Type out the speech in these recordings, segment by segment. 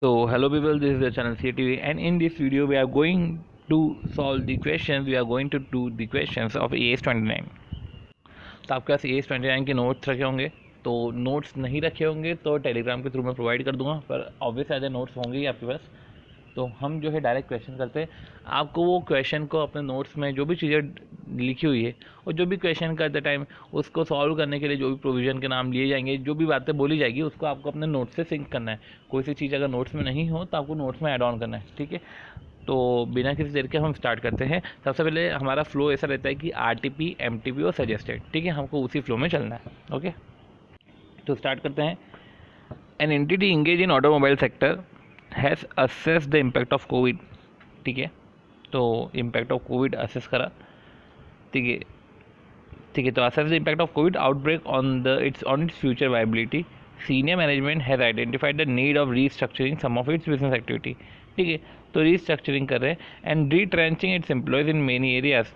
So hello people, this is the channel CTV, and in this video we are going to solve the questions. We are going to do the questions of AS29. तो आपके पास AS29 के notes रखे होंगे, तो notes नहीं रखे होंगे तो टेलीग्राम के थ्रू मैं प्रोवाइड कर दूंगा, पर ऑब्वियस एज नोट्स होंगे ही आपके पास। तो हम जो है डायरेक्ट क्वेश्चन करते हैं। आपको वो क्वेश्चन को अपने नोट्स में जो भी चीज़ें लिखी हुई है और जो भी क्वेश्चन करते टाइम उसको सॉल्व करने के लिए जो भी प्रोविज़न के नाम लिए जाएंगे, जो भी बातें बोली जाएगी, उसको आपको अपने नोट्स से सिंक करना है। कोई सी चीज़ अगर नोट्स में नहीं हो तो आपको नोट्स में ऐड ऑन करना है, ठीक है। तो बिना किसी देर के हम स्टार्ट करते हैं। सबसे पहले हमारा फ्लो ऐसा रहता है कि RTP, MTP और सजेस्टेड, ठीक है, हमको उसी फ्लो में चलना है। ओके, तो स्टार्ट करते हैं। An entity engage in automobile sector has assess the impact of Covid, ठीक है। तो इम्पैक्ट ऑफ कोविड असेस करा, ठीक है, ठीक है। तो assess the impact of COVID outbreak on its future viability. Senior management has identified the need of restructuring some of its business activity, ठीक है। तो रीस्ट्रक्चरिंग कर रहे हैं and retrenching its employees in many areas.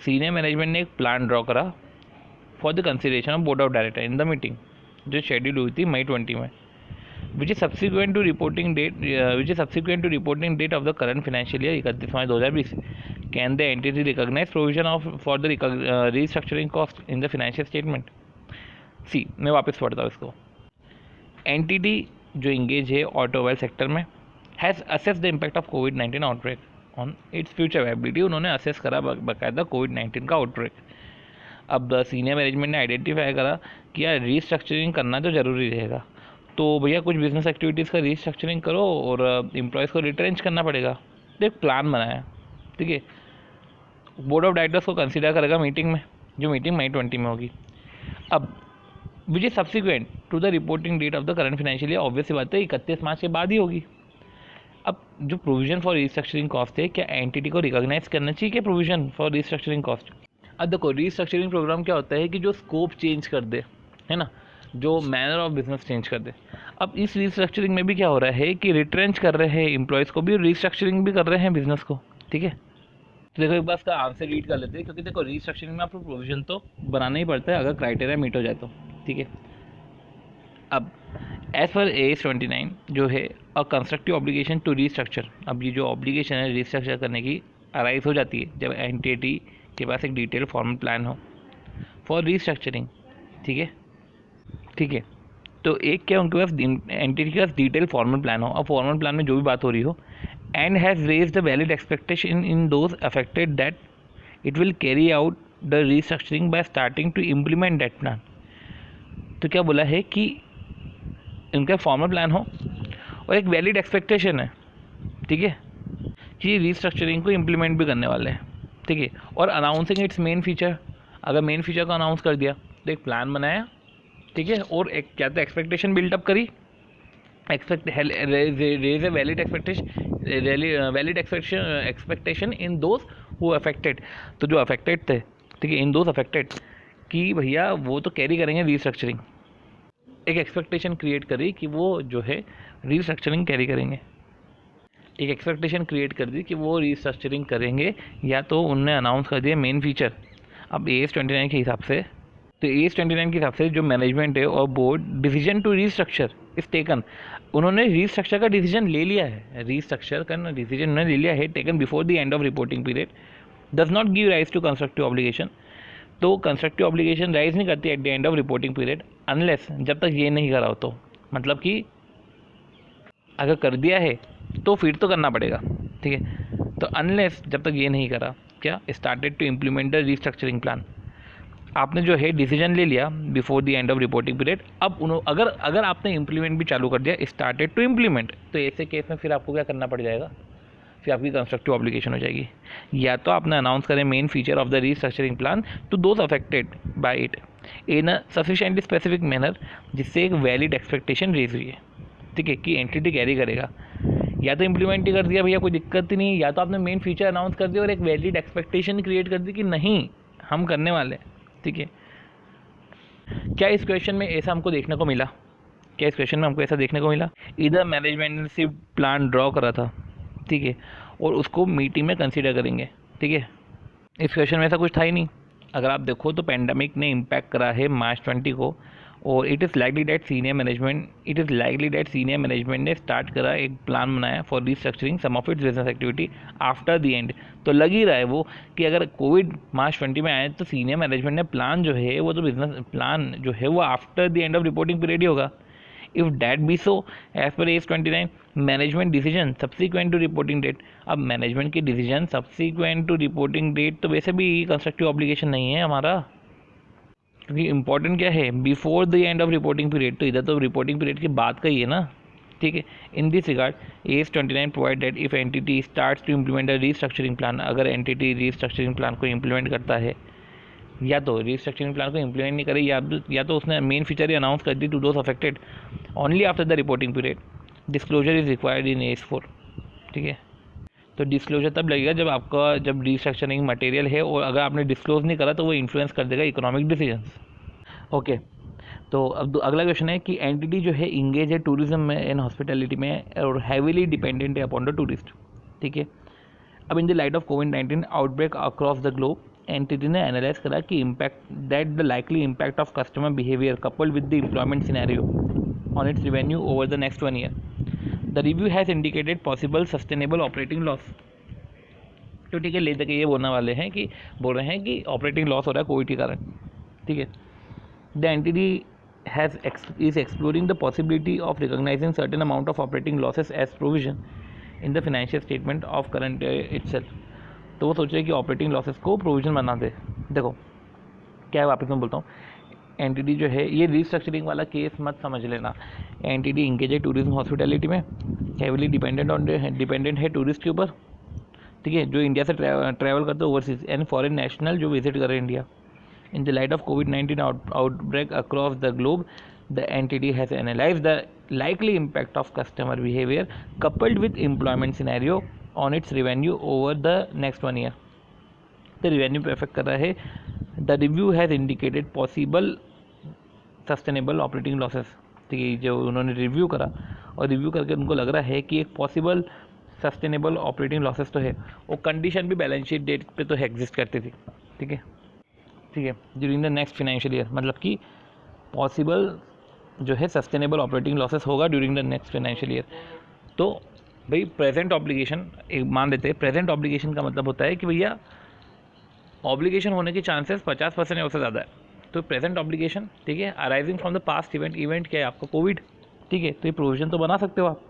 Senior management ने एक plan draw करा for the consideration of board of director in the meeting, जो शेड्यूल हुई थी मई 20 में, which is subsequent to reporting date of the current financial year 31 March 2020. Can the entity recognize provision for the restructuring cost in the financial statement? सी, मैं वापस पढ़ता हूँ इसको। Entity जो इंगेज है ऑटोमोबाइल सेक्टर में has assess the impact of covid outbreak on its future viability. उन्होंने assess करा बाकायदा कोविड-19 का आउटब्रेक। अब सीनियर मैनेजमेंट ने आइडेंटिफाई करा कि यार रीस्ट्रक्चरिंग करना तो ज़रूरी रहेगा, तो भैया कुछ बिजनेस एक्टिविटीज़ का रीस्ट्रक्चरिंग करो और एम्प्लॉयज़ को रिट्रेंच करना पड़ेगा। तो एक प्लान बनाया, ठीक है। बोर्ड ऑफ डायरेक्टर्स को कंसिडर करेगा मीटिंग में, जो मीटिंग मई 20 में होगी। अब which is subsequent to the reporting date of the current financial year, obvious सी बात है 31 मार्च के बाद ही होगी। अब जो प्रोविजन फॉर रीस्ट्रक्चरिंग कॉस्ट है, क्या एंटिटी को रिकॉग्नाइज करना चाहिए क्या प्रोविजन फॉर रीस्ट्रक्चरिंग कॉस्ट? अब देखो, रीस्ट्रक्चरिंग प्रोग्राम क्या होता है कि जो स्कोप चेंज कर दे, है ना, जो मैनर ऑफ बिजनेस चेंज कर दे। अब इस रीस्ट्रक्चरिंग में भी क्या हो रहा है कि रिट्रेंच कर रहे हैं एम्प्लॉयज़ को भी, रीस्ट्रक्चरिंग भी कर रहे हैं बिजनेस को, ठीक है। तो देखो एक बार इसका आंसर रीड कर लेते हैं, क्योंकि देखो रीस्ट्रक्चरिंग में आपको प्रोविजन तो बनाना ही पड़ता है अगर क्राइटेरिया मीट हो जाए तो, ठीक है। अब एज पर AS29 जो है a constructive obligation to restructure. अब ये जो ऑब्लिगेशन है रीस्ट्रक्चर करने की अराइज हो जाती है जब एंटिटी के पास एक डिटेल फॉर्मल प्लान हो फॉर रीस्ट्रक्चरिंग, ठीक है, ठीक है। तो एक क्या उनके पास एंटिटी के पास डिटेल फॉर्मल प्लान हो, अब फॉर्मल प्लान में जो भी बात हो रही हो, and has raise the valid expectation in those affected that it will carry out the restructuring by starting to implement that plan. तो क्या बोला है कि इनका फॉर्मल प्लान हो और एक वैलिड एक्सपेक्टेशन है, ठीक है, कि रीस्ट्रक्चरिंग को इम्प्लीमेंट भी करने वाले हैं, ठीक है। और अनाउंसिंग इट्स मेन फीचर, अगर मेन फीचर को अनाउंस कर दिया तो एक प्लान बनाया, ठीक है, और एक क्या तो एक्सपेक्टेशन बिल्डअप करी, raise a valid expectation in those who affected. तो जो अफेक्टेड थे, ठीक है, इन दोज अफेक्टेड, कि भैया वो तो कैरी करेंगे रीस्ट्रक्चरिंग। एक एक्सपेक्टेशन क्रिएट करी कि वो जो है रीस्ट्रक्चरिंग कैरी करेंगे, एक एक्सपेक्टेशन क्रिएट कर दी कि वो रीस्ट्रक्चरिंग करेंगे, या तो उनने अनाउंस कर दिया मेन फीचर। अब AS29 के हिसाब से, तो AS29 के हिसाब से जो मैनेजमेंट है और board decision to restructure is taken, उन्होंने रीस्ट्रक्चर का डिसीजन ले लिया है, रीस्ट्रक्चर का डिसीजन उन्होंने ले लिया है, taken before the end of reporting period, does not give rise to constructive obligation. तो कंस्ट्रक्टिव ऑब्लिगेशन राइज नहीं करती at the end of reporting period unless, जब तक ये नहीं करा हो तो, मतलब कि अगर कर दिया है तो फिर तो करना पड़ेगा, ठीक है। तो अनलेस, जब तक ये नहीं करा, क्या started to implement the restructuring plan. आपने जो है डिसीजन ले लिया before the end of reporting period, अब अगर आपने इम्प्लीमेंट भी चालू कर दिया, स्टार्टेड टू इम्प्लीमेंट, तो ऐसे केस में फिर आपको क्या करना पड़ जाएगा, फिर आपकी कंस्ट्रक्टिव ऑब्लिगेशन हो जाएगी। या तो आपने अनाउंस करें main feature of the restructuring plan to those affected by it in a sufficiently specific manner, जिससे एक वैलिड एक्सपेक्टेशन रेज हुई है, ठीक है, कि एंटिटी कैरी करेगा। या तो इम्प्लीमेंट ही कर दिया भैया, कोई दिक्कत ही नहीं, या तो आपने मेन फीचर अनाउंस कर दिया और एक वैलिड एक्सपेक्टेशन क्रिएट कर दी कि नहीं हम करने वाले हैं, ठीक है। क्या इस क्वेश्चन में ऐसा हमको देखने को मिला, क्या इस क्वेश्चन में हमको ऐसा देखने को मिला? इधर मैनेजमेंट ने सिर्फ प्लान ड्रॉ करा था, ठीक है, और उसको मीटिंग में कंसीडर करेंगे, ठीक है। इस क्वेश्चन में ऐसा कुछ था ही नहीं। अगर आप देखो तो पेंडेमिक ने इम्पैक्ट करा है मार्च 20 को, और it is likely that senior management ने स्टार्ट करा, एक प्लान बनाया for restructuring some of its business activity after the end. तो लग ही रहा है वो कि अगर कोविड मार्च 20 में आए तो सीनियर मैनेजमेंट ने प्लान जो है वो, तो बिजनेस प्लान जो है वो after the end of reporting period ही होगा। If that be so as per AS 29 management decision subsequent to reporting date. अब मैनेजमेंट की decision subsequent to reporting date तो वैसे भी कंस्ट्रक्टिव ऑब्लिगेशन नहीं है हमारा, क्योंकि इंपॉर्टेंट क्या है, before the end of reporting period. तो इधर तो रिपोर्टिंग पीरियड की बात का ही है ना, ठीक है। In this regard AS 29 provide that if entity starts to implement a restructuring plan, अगर एंटिटी रीस्ट्रक्चरिंग प्लान को इम्प्लीमेंट करता है, या तो रीस्ट्रक्चरिंग प्लान को इम्प्लीमेंट नहीं करे, या तो उसने मेन फीचर ही अनाउंस कर दी to those affected only after the reporting period, disclosure is required in AS 4, ठीक है। तो डिस्क्लोजर तब लगेगा जब रीस्ट्रक्चरिंग मटेरियल है, और अगर आपने डिस्क्लोज नहीं करा तो वो इन्फ्लुएंस कर देगा इकोनॉमिक डिसीजंस। ओके, तो अब अगला क्वेश्चन है कि एंटिटी जो है इंगेज है टूरिज्म में एंड हॉस्पिटैलिटी में और हैवीली डिपेंडेंट है अपॉन द टूरिस्ट, ठीक है। अब in the light of covid outbreak across the globe, entity ने एनालाइज करा कि impact that the likely impact of customer behaviour coupled with the employment scenario on it's revenue over the next 1 year. The review has indicated possible sustainable operating loss. तो ठीक है, ले तक ये बोल रहे हैं कि ऑपरेटिंग लॉस हो रहा है कोविड के कारण, ठीक है। The entity is exploring the possibility of recognizing certain amount of operating losses as provision in the financial statement of current year itself। तो वो सोच रहे हैं कि ऑपरेटिंग लॉसेस को प्रोविजन बना दे। देखो क्या है, वापस मैं बोलता हूँ, एंटिटी जो है, ये रीस्ट्रक्चरिंग वाला केस मत समझ लेना। एंटिटी इंगेज है टूरिज्म हॉस्पिटैलिटी में, हेविली डिपेंडेंट है टूरिस्ट के ऊपर, ठीक है, जो इंडिया से ट्रैवल करते हैं ओवरसीज एंड फॉरेन नेशनल जो विजिट कर रहे हैं India. In the light of COVID-19 outbreak across the globe, the entity has analyzed the likely impact of customer behavior coupled with employment scenario on its revenue over the next 1 year। The revenue पे affect कर रहा है। The review has indicated possible sustainable operating losses, ठीक है। जो उन्होंने review करा और रिव्यू करके उनको लग रहा है कि एक पॉसिबल सस्टेनेबल ऑपरेटिंग लॉसेस तो है, वो कंडीशन भी बैलेंस शीट डेट पे तो एग्जिस्ट करती थी, ठीक है, during the next financial year, मतलब कि पॉसिबल जो है सस्टेनेबल ऑपरेटिंग लॉसेस होगा during the next financial year. तो भाई प्रेजेंट ऑब्लिगेशन एक मान लेते हैं, प्रेजेंट ऑब्लिगेशन का मतलब होता है कि भैया ऑब्लिगेशन होने के चांसेस 50% या उससे ज़्यादा है। तो प्रेजेंट ऑब्लिगेशन, ठीक है, arising from the past event क्या है आपका, कोविड, ठीक है। तो ये प्रोविजन तो बना सकते हो आप।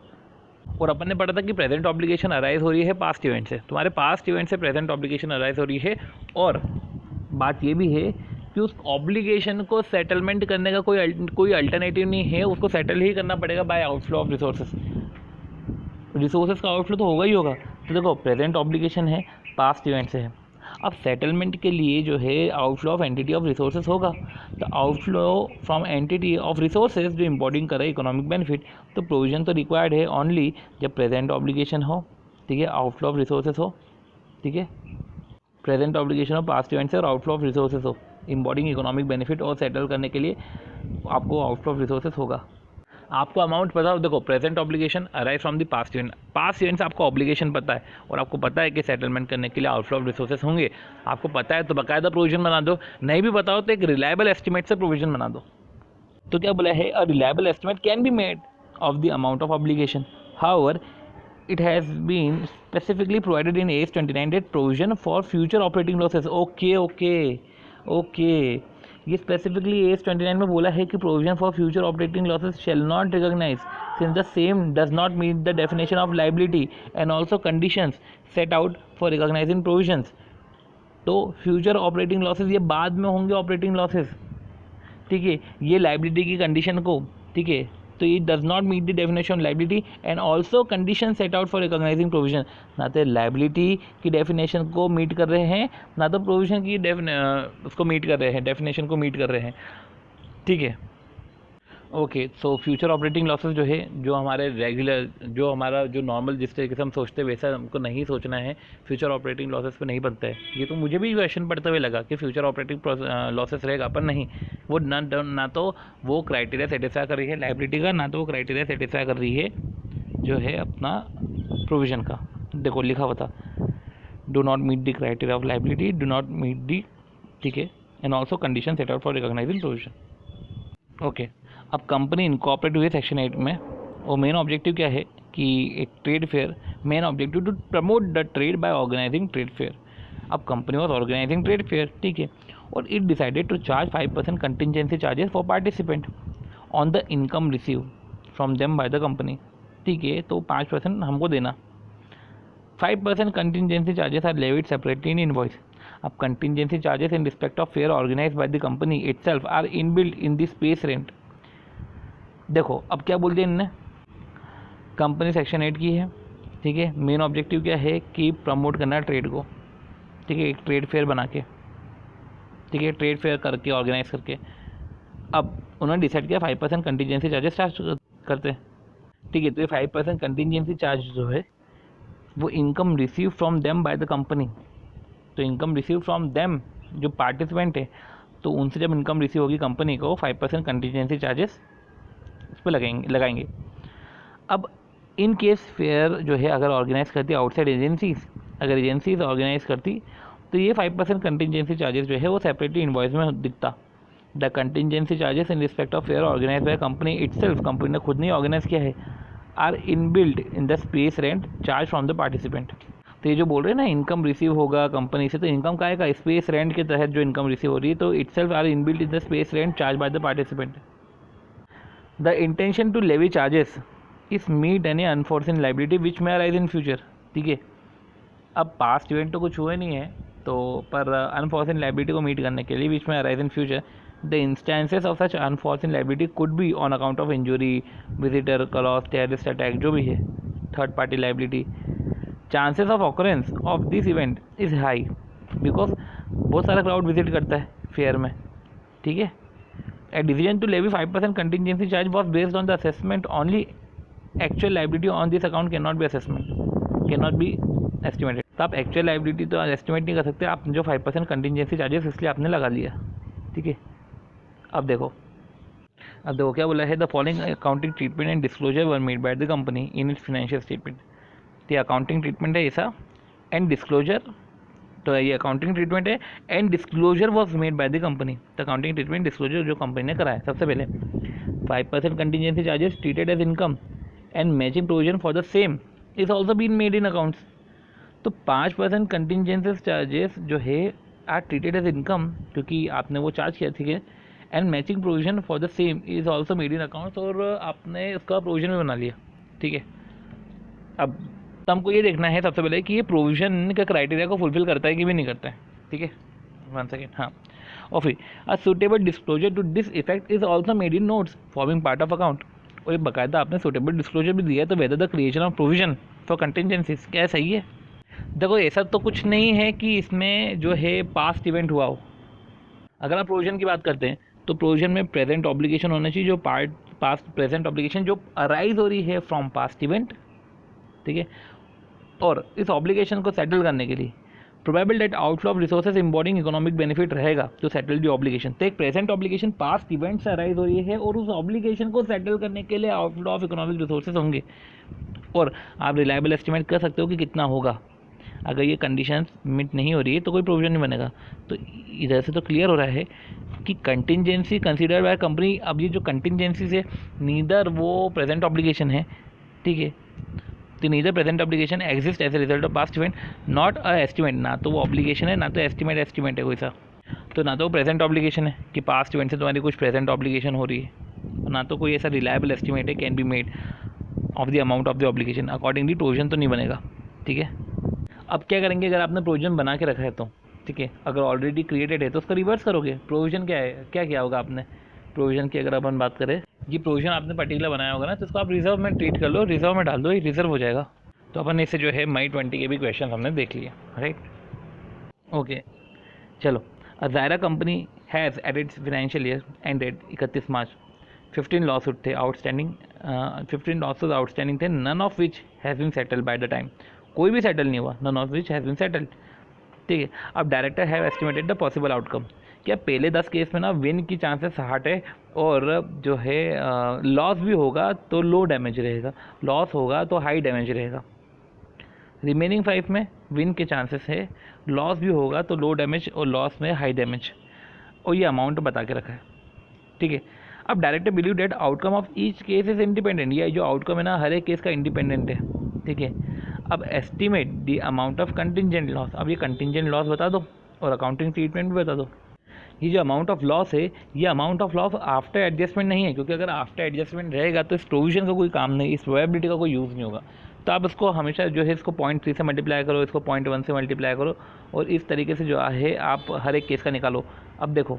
और अपन ने पढ़ा था कि प्रेजेंट ऑब्लिगेशन अराइज हो रही है पास्ट इवेंट से, तुम्हारे पास्ट इवेंट से प्रेजेंट ऑब्लिगेशन अराइज हो रही है। और बात ये भी है कि उस ऑब्लिगेशन को सेटलमेंट करने का कोई अल्टरनेटिव नहीं है, उसको सेटल ही करना पड़ेगा बाय आउटफ्लो ऑफ रिसोर्सेज का आउटफ्लो तो होगा ही होगा। तो देखो प्रेजेंट ऑब्लिगेशन है, पास्ट इवेंट से है, अब सेटलमेंट के लिए जो है outflow of entity of resources होगा। तो outflow from entity of resources जो इम्पोर्टिंग करे इकोनॉमिक बेनिफिट, तो प्रोविजन तो रिक्वायर्ड है ओनली जब प्रेजेंट ऑब्लिगेशन हो, ठीक है, आउटफ्लो ऑफ रिसोर्सेज हो, ठीक है, प्रेजेंट ऑब्लिगेशन हो, पास्ट इवेंट से और आउटफ्लो ऑफ रिसोर्सेज हो, इम्पोर्टिंग इकोनॉमिक बेनिफिट और सेटल करने के लिए आपको आउटफ्लो ऑफ रिसोर्सेज होगा। आपको अमाउंट पता हो, देखो present obligation arise from the past event से आपको ऑब्लिगेशन पता है और आपको पता है कि सेटलमेंट करने के लिए आउटफ्लो ऑफ रिसोर्सेज होंगे, आपको पता है तो बाकायदा प्रोविजन बना दो, नहीं भी पता हो तो एक रिलायबल एस्टिमेट से प्रोविजन बना दो। तो क्या बोला है, a reliable estimate can be made of the amount of obligation, however it has been specifically provided in AS 29 that provision for future operating losses। Okay, ये स्पेसिफिकली AS 29 में बोला है कि provision for future operating losses shall not recognise since the same does not meet the definition of liability and also conditions set out for recognising provisions. तो future operating losses ये बाद में होंगे operating losses, ठीक है, ये liability की condition को, ठीक है, तो it does not meet the definition liability and also condition set out for recognising provision. ना तो लाइबिलिटी की डेफिनेशन को मीट कर रहे हैं, ना तो प्रोविजन की उसको मीट कर रहे हैं, डेफिनेशन को मीट कर रहे हैं, ठीक है। Okay, so future operating losses जो है, जो हमारे रेगुलर, जो हमारा जो नॉर्मल जिस तरीके से हम सोचते हैं वैसा हमको नहीं सोचना है, फ्यूचर ऑपरेटिंग लॉसेस पे नहीं बनता है। ये तो मुझे भी क्वेश्चन पढ़ते हुए लगा कि फ्यूचर ऑपरेटिंग लॉसेस रहेगा, पर नहीं, वो ना तो वो क्राइटेरिया सेटिस्फाई कर रही है लाइबिलिटी का, ना तो वो क्राइटेरिया सेटिस्फाई कर रही है जो है अपना प्रोविजन का। देखो लिखा हुआ था, do not meet the criteria of liability, do not meet the, ठीक है, and also condition set out for recognising provision. Okay, अब कंपनी इनकॉर्पोरेट हुई सेक्शन 8 में, और मेन ऑब्जेक्टिव क्या है कि एक trade fair, main objective to promote the trade by organizing trade fair. अब company was organizing trade fair, ठीक है, और it decided to charge 5% contingency charges for participant on the income receive from them by the company, ठीक है, तो 5% हमको देना। 5% contingency charges are levied separately in invoice. अब contingency charges in respect of fair organise by the company itself are inbuilt in the space rent. देखो अब क्या बोल दिया इनने, कंपनी सेक्शन 8 की है, ठीक है, मेन ऑब्जेक्टिव क्या है कि प्रमोट करना ट्रेड को, ठीक है, एक ट्रेड फेयर बना के, ठीक है, ट्रेड फेयर करके ऑर्गेनाइज करके। अब उन्होंने डिसाइड किया 5% कंटिजेंसी चार्जेस चार्ज करते हैं, ठीक है, तो ये 5% कंटिजेंसी चार्ज जो है वो income receive from them by the company. तो इनकम रिसीव फ्रॉम देम जो पार्टिसिपेंट है, तो उनसे जब इनकम रिसीव होगी कंपनी को, 5% कंटिजेंसी चार्जेस उस पर लगाएंगे। अब इन केस फेयर जो है अगर ऑर्गेनाइज करती आउटसाइड एजेंसीज, अगर एजेंसीज ऑर्गेनाइज करती तो ये 5% कंटिजेंसी चार्जेस जो है वो सेपरेटली इनवॉइस में दिखता। The contingency charges in respect of fair organise by company itself, company ने खुद नहीं ऑर्गेनाइज किया है, are inbuilt in the space rent charge from the participant. तो ये जो बोल रहे हैं ना इनकम रिसीव होगा कंपनी से, तो इनकम का आएगा स्पेस रेंट के तहत जो इनकम रिसीव हो रही है, तो itself are inbuilt in the space rent charge by the participant. The intention to levy charges is meet any unforeseen liability which may arise in future, ठीक है। अब पास्ट इवेंट तो कुछ हुए नहीं है, तो पर अनफॉर्सिन लाइबिलिटी को मीट करने के लिए which may arise in future the instances of such unforeseen liability could be on account of injury, visitor, कलॉस, टेररिस्ट अटैक, जो भी है third party liability. Chances of occurrence of this event is high because बहुत सारा crowd visit करता है fair में, ठीक है। A decision to levy 5% contingency charge was based on the assessment only. Actual liability on this account cannot be estimated. तो आप actual liability तो एस्टिमेट नहीं कर सकते, आप जो 5% कंटिजेंसी चार्जेस इसलिए आपने लगा लिया, ठीक है। अब देखो क्या बोला है, the following accounting treatment and disclosure were made by the company in its financial statement. तो अकाउंटिंग ट्रीटमेंट है ऐसा, एंड डिस्क्लोजर, तो ये अकाउंटिंग ट्रीटमेंट है, and disclosure was made by the company. तो अकाउंटिंग ट्रीटमेंट डिस्क्लोजर जो company ने कराया, सबसे पहले 5% contingency charges treated as income and matching provision for the same is also been made in accounts. तो 5% कंटिजेंसी चार्जेस जो है आर ट्रीटेड एज इनकम, क्योंकि आपने वो चार्ज किया, ठीक है, and matching provision for the same is also made in accounts, और आपने उसका प्रोविजन भी बना लिया, ठीक है। अब तो हमको ये देखना है सबसे पहले कि ये प्रोविजन का क्राइटेरिया को फुलफिल करता है कि भी नहीं करता है, ठीक है, 1 सेकेंड, हाँ। और फिर a suitable disclosure to this effect is also made in notes forming part of account. और ये बाकायदा आपने सुटेबल डिस्क्लोजर भी दिया है, तो whether the creation of provision for contingencies, क्या सही है। देखो ऐसा तो कुछ नहीं है कि इसमें जो है पास्ट इवेंट हुआ हो। अगर आप प्रोविजन की बात करते हैं तो प्रोविजन में प्रेजेंट ऑब्लिगेशन होना चाहिए, जो पास्ट प्रेजेंट ऑब्लिगेशन जो अराइज हो रही है फ्रॉम पास्ट इवेंट, ठीक है, और इस ऑब्लिगेशन को सेटल करने के लिए probable that outflow of resources embodying economic benefit रहेगा टू सेटल दी ऑब्लिगेशन। तो एक प्रेजेंट ऑब्लिगेशन पास्ट इवेंट से अराइज हो रही है, और उस ऑब्लिगेशन को सेटल करने के लिए आउटफ्लो ऑफ इकोनॉमिक रिसोर्सेज होंगे, और आप रिलायबल एस्टिमेट कर सकते हो कि कितना होगा। अगर ये कंडीशंस मीट नहीं हो रही है तो कोई प्रोविजन नहीं बनेगा। तो इधर से तो क्लियर हो रहा है कि कंटिजेंसी कंसीडर्ड बाय कंपनी, अब ये जो कंटिजेंसी से नीदर वो प्रेजेंट ऑब्लिगेशन है, ठीक है, तो neither present obligation exist as a result of past event, not a estimate, ना तो वो ऑब्लिगेशन है ना तो एस्टिमेट है कोई सा। तो ना तो वो प्रेजेंट ऑब्लिगेशन है कि पास्ट इवेंट से तुम्हारी कुछ प्रेजेंट ऑब्लिगेशन हो रही है, ना तो कोई ऐसा रिलायबल एस्टिमेट है can be made of the amount of the obligation, accordingly provision तो नहीं बनेगा, ठीक है। अब क्या करेंगे, अगर आपने प्रोविजन बना के रखा है तो, ठीक है, अगर ऑलरेडी क्रिएटेड है तो उसका रिवर्स करोगे। प्रोविजन क्या है, क्या किया होगा आपने, प्रोविजन की अगर अपन बात करें, ये प्रोविजन आपने पर्टिकुलर बनाया होगा ना, तो इसको आप रिजर्व में ट्रीट कर लो, रिजर्व में डाल दो, ये रिजर्व हो जाएगा। तो अपन इससे जो है मई 20 के भी क्वेश्चन हमने देख लिए, राइट, ओके। चलो, अजायरा company has at its financial year ended 31 March 15 lawsuit थे आउटस्टैंडिंग, 15 लॉसूट आउटस्टैंडिंग थे, none of which has been settled by the time, कोई भी सेटल नहीं हुआ, none of which has been settled, ठीक है। अब director have estimated the possible outcome, क्या पहले 10 केस में ना विन की चांसेस 60 है, और जो है लॉस भी होगा तो लो डैमेज रहेगा, लॉस होगा तो हाई डैमेज रहेगा। रिमेनिंग 5 में विन के चांसेस है, लॉस भी होगा तो लो डैमेज और लॉस में हाई डैमेज, और ये अमाउंट बता के रखा है, ठीक है। अब director believe date outcome of each case is independent, ये जो आउटकम है ना हर एक केस का इंडिपेंडेंट है, ठीक है। अब estimate the amount of contingent loss, अब ये कंटिजेंट लॉस बता दो और अकाउंटिंग ट्रीटमेंट भी बता दो। ये जो अमाउंट ऑफ लॉस है ये amount of loss after adjustment नहीं है, क्योंकि अगर आफ्टर एडजस्टमेंट रहेगा तो इस प्रोविजन का कोई काम नहीं, इस प्रोबेबिलिटी का कोई यूज़ नहीं होगा। तो आप इसको हमेशा जो है इसको 0.3 से मल्टीप्लाई करो, इसको 0.1 से मल्टीप्लाई करो और इस तरीके से जो है आप हर एक केस का निकालो। अब देखो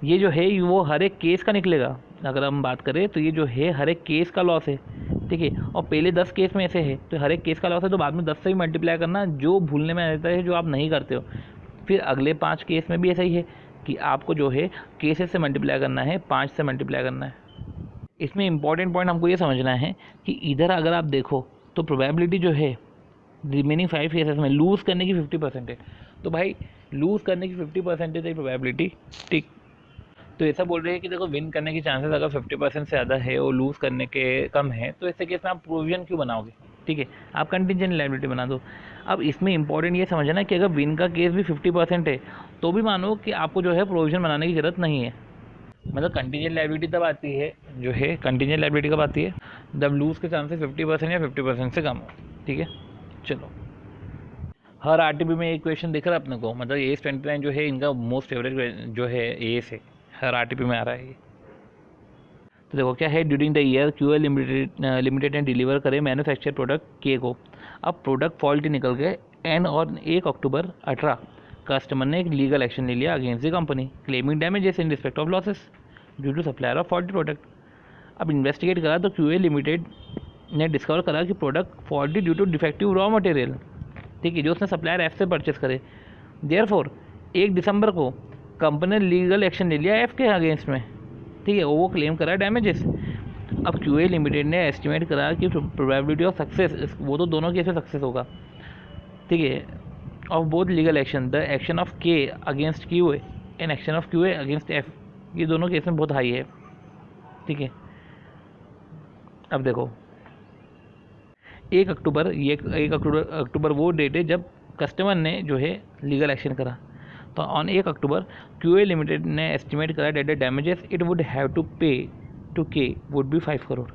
ये जो है वो हर एक केस का निकलेगा, अगर हम बात करें तो ये जो है हर एक केस का लॉस है, ठीक है। और पहले 10 केस में ऐसे है तो हर एक केस का लॉस है, तो बाद में 10 से ही मल्टीप्लाई करना, जो भूलने में आता है जो आप नहीं करते हो। फिर अगले 5 केस में भी ऐसा ही है कि आपको जो है केसेस से मल्टीप्लाई करना है, 5 से मल्टीप्लाई करना है। इसमें इंपॉर्टेंट पॉइंट हमको ये समझना है कि इधर अगर आप देखो तो प्रोबेबिलिटी जो है रिमेनिंग 5 केसेस में लूज़ करने की 50% है, तो भाई लूज़ करने की 50% है प्रोबेबिलिटी, ठीक। तो ऐसा बोल रहे हैं कि देखो विन करने की चांसेस अगर 50% से ज़्यादा है और लूज़ करने के कम है, तो ऐसे केस में आप प्रोविजन क्यों बनाओगे, ठीक है, आप कंटिजेंट लायबिलिटी बना दो। अब इसमें इंपॉर्टेंट ये समझना कि अगर विन का केस भी 50% है तो भी मानो कि आपको जो है प्रोविजन बनाने की ज़रूरत नहीं है। मतलब कंटिजेंट लायबिलिटी तब आती है, जो है कंटिजेंट लायबिलिटी कब आती है, जब लूज़ के चांसेस 50% या 50% से कम हो, ठीक है। चलो, हर आरटीपी में एक क्वेश्चन दिख रहा है अपने को, मतलब एस 29 जो है इनका मोस्ट फेवरेट जो है एस है, हर आरटीपी में आ रहा है ये। तो देखो क्या है, during the year QL limited ने डिलीवर करे मैन्युफैक्चर प्रोडक्ट के को। अब प्रोडक्ट फॉल्टी निकल गए एंड और 1 अक्टूबर 18 कस्टमर ने एक लीगल एक्शन ले लिया against the company claiming damages in respect of losses due to supplier of faulty product. अब इन्वेस्टिगेट करा तो क्यूएल लिमिटेड ने डिस्कवर करा कि product faulty due to defective raw material, ठीक है, जो उसने सप्लायर एफ से परचेस करे। देयरफॉर 1 दिसंबर को कंपनी ने लीगल एक्शन ले लिया एफ के अगेंस्ट में, ठीक है, वो क्लेम करा डैमेजेस। अब क्यूए लिमिटेड ने एस्टिमेट करा कि प्रोबेबिलिटी ऑफ सक्सेस, वो तो दोनों केस में सक्सेस होगा, ठीक है, of both legal action, the action of K against QA and action of QA against F, ये दोनों केस में बहुत हाई है, ठीक है। अब देखो 1 अक्टूबर, ये 1 अक्टूबर वो डेट है जब कस्टमर ने जो है लीगल एक्शन करा। तो ऑन 1 अक्टूबर क्यूए लिमिटेड ने एस्टिमेट करा that the damages it would have to pay to K would be 5 crore.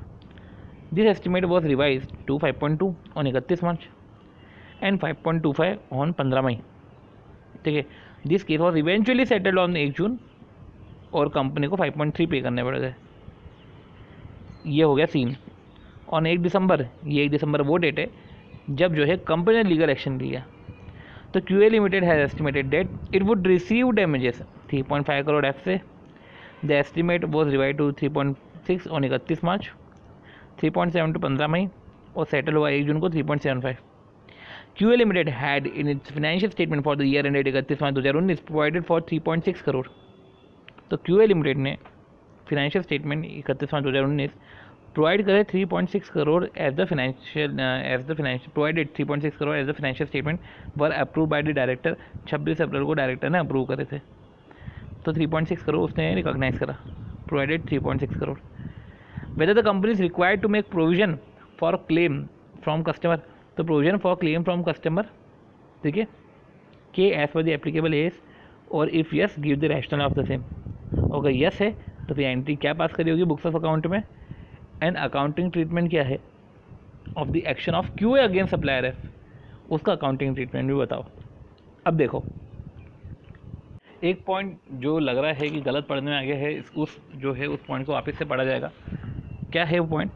This estimate was revise to 5.2 on 31 March and 5.25 on 15 May, ठीक है। This case was eventually settled on 1 June और कंपनी को 5.3 पे करने पड़ गए। ये हो गया सीन। ऑन 1 दिसंबर, ये 1 दिसंबर वो डेट है जब जो है कंपनी ने लीगल एक्शन लिया। तो QA limited has estimated that it would receive damages 3.5 crore F से। The estimate was revise to 3.6 on 31 March, 3.7 to 15 मई और सेटल हुआ 1 जून को 3.75। QA limited had in its financial statement for the year ended 31 March 2019 provided for 3.6 crore. तो QA limited ने financial statement 31 March 2019 provide करे 3.6 crore as the financial provided 3.6 crore as the financial statement were approve by the director. 26 April को director ने approve करे थे, तो 3.6 करोड़ उसने recognize करा, provided 3.6 crore. Whether the company is required to make provision for claim from customer, तो provision for claim from customer, ठीक है, के as per the applicable AS, और if yes give the rational of the same. अगर yes है तो फिर entry क्या पास करी होगी बुक्स ऑफ अकाउंट में, एंड अकाउंटिंग ट्रीटमेंट क्या है of the action of QA against supplier F, उसका अकाउंटिंग ट्रीटमेंट भी बताओ। अब देखो एक पॉइंट जो लग रहा है कि गलत पढ़ने में आ गया है, उस जो है उस पॉइंट को वापस से पढ़ा जाएगा। क्या है वो पॉइंट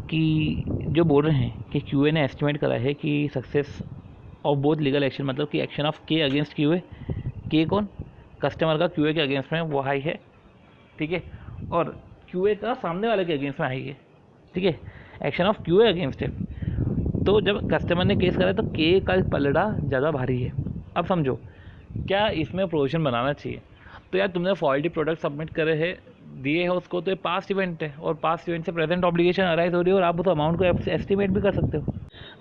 कि जो बोल रहे हैं कि क्यूए ने एस्टिमेट करा है कि success of both legal action, मतलब कि action of K against QA, के कौन, कस्टमर का क्यूए के अगेंस्ट में वो हाई है, ठीक है, और क्यूए का सामने वाले के अगेंस्ट में हाई है, ठीक है, एक्शन ऑफ क्यूए अगेंस्ट है। तो जब कस्टमर ने केस करा तो के का पलड़ा ज़्यादा भारी है। अब समझो क्या इसमें प्रोविजन बनाना चाहिए, तो यार तुमने फॉल्टी प्रोडक्ट सबमिट करे हैं, दिए हैं उसको, तो ये पास्ट इवेंट है और पास्ट इवेंट से प्रेजेंट ऑब्लिगेशन अराइज हो रही है और आप उस अमाउंट को एस्टिमेट भी कर सकते हो।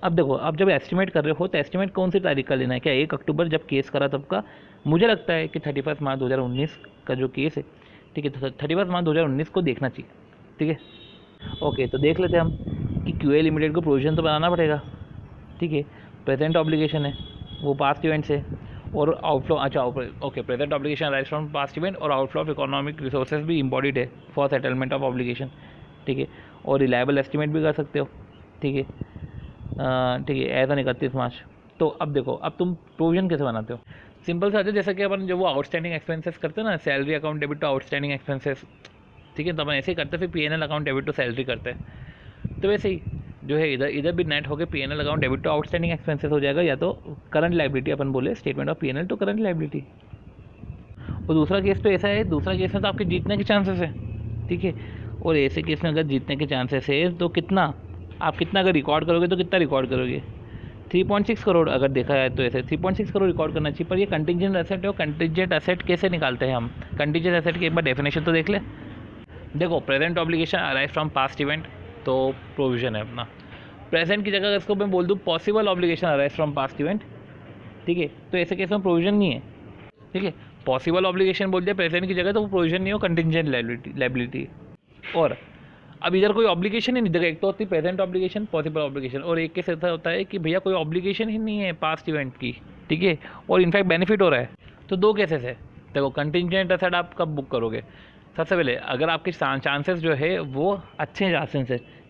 अब देखो, आप जब एस्टिमेट कर रहे हो तो एस्टिमेट कौन सी तारीख का लेना है, क्या 1 अक्टूबर जब केस करा तब का? मुझे लगता है कि 31 मार्च 2019 का जो केस है, ठीक है, तो 31 मार्च 2019 को देखना चाहिए, ठीक है। ओके, तो देख लेते हैं हम कि क्यूए लिमिटेड को प्रोविजन तो बनाना पड़ेगा, ठीक है, प्रेजेंट ऑब्लिगेशन है, वो पास्ट इवेंट्स है, और आउटफ्लो, अच्छा okay, present obligation arise from past event और आउटफ्लो ऑफ इकोनॉमिक रिसोर्सेज भी इम्बॉडीड है फॉर सेटलमेंट ऑफ ऑब्लिगेशन, ठीक है। और रिलायबल एस्टिमेट भी कर सकते हो, ठीक है, ठीक है, एज ऑन 31 मार्च। तो अब देखो, अब तुम प्रोविजन कैसे बनाते हो? सिंपल सा है, जैसे कि अपन जो वो आउटस्टैंडिंग एक्सपेंसेस करते हैं ना, salary account debit to outstanding expenses, ठीक है, तो अपन ऐसे ही करते हैं, फिर PNL account debit to salary करते हैं। तो वैसे ही जो है इधर भी नेट होकर PNL account debit to outstanding expenses हो जाएगा, या तो करंट लाइबिलिटी अपन बोले, statement of PNL to current liability. और दूसरा केस तो ऐसा है, दूसरा केस में तो आपके जीतने के चांसेस है, ठीक है। और ऐसे केस में अगर जीतने के चांसेस है तो कितना, आप कितना अगर रिकॉर्ड करोगे तो कितना रिकॉर्ड करोगे? 3.6 करोड़ अगर देखा जाए तो ऐसे 3.6 करोड़ रिकॉर्ड करना चाहिए। पर ये कंटिजेंट एसेट है, और कंटिजेंट एसेट कैसे निकालते हैं हम? कंटिजेंट एसेट की एक बार डेफिनेशन तो देख ले। देखो, present obligation arise from past event, तो प्रोविजन है अपना। प्रेजेंट की जगह अगर इसको मैं बोल दूँ possible obligation arise from past event, ठीक है, तो ऐसे केस में प्रोविजन नहीं है, ठीक है। पॉसिबल ऑब्लिगेशन बोल दिया प्रेजेंट की जगह, तो वो प्रोविजन नहीं हो, कंटिजेंट लायबिलिटी। और अब इधर कोई ऑब्लिगेशन ही नहीं, देखो एक तो होती है प्रेजेंट ऑब्लिगेशन, पॉसिबल ऑब्लिगेशन, और एक केस ऐसा होता है कि भैया कोई ऑब्लिगेशन ही नहीं है पास्ट इवेंट की, ठीक है, और इनफैक्ट बेनिफिट हो रहा है। तो दो केसेस है। देखो, कंटिजेंट एसेट आप कब बुक करोगे? सबसे पहले अगर आपके चांसेस जो है वो अच्छे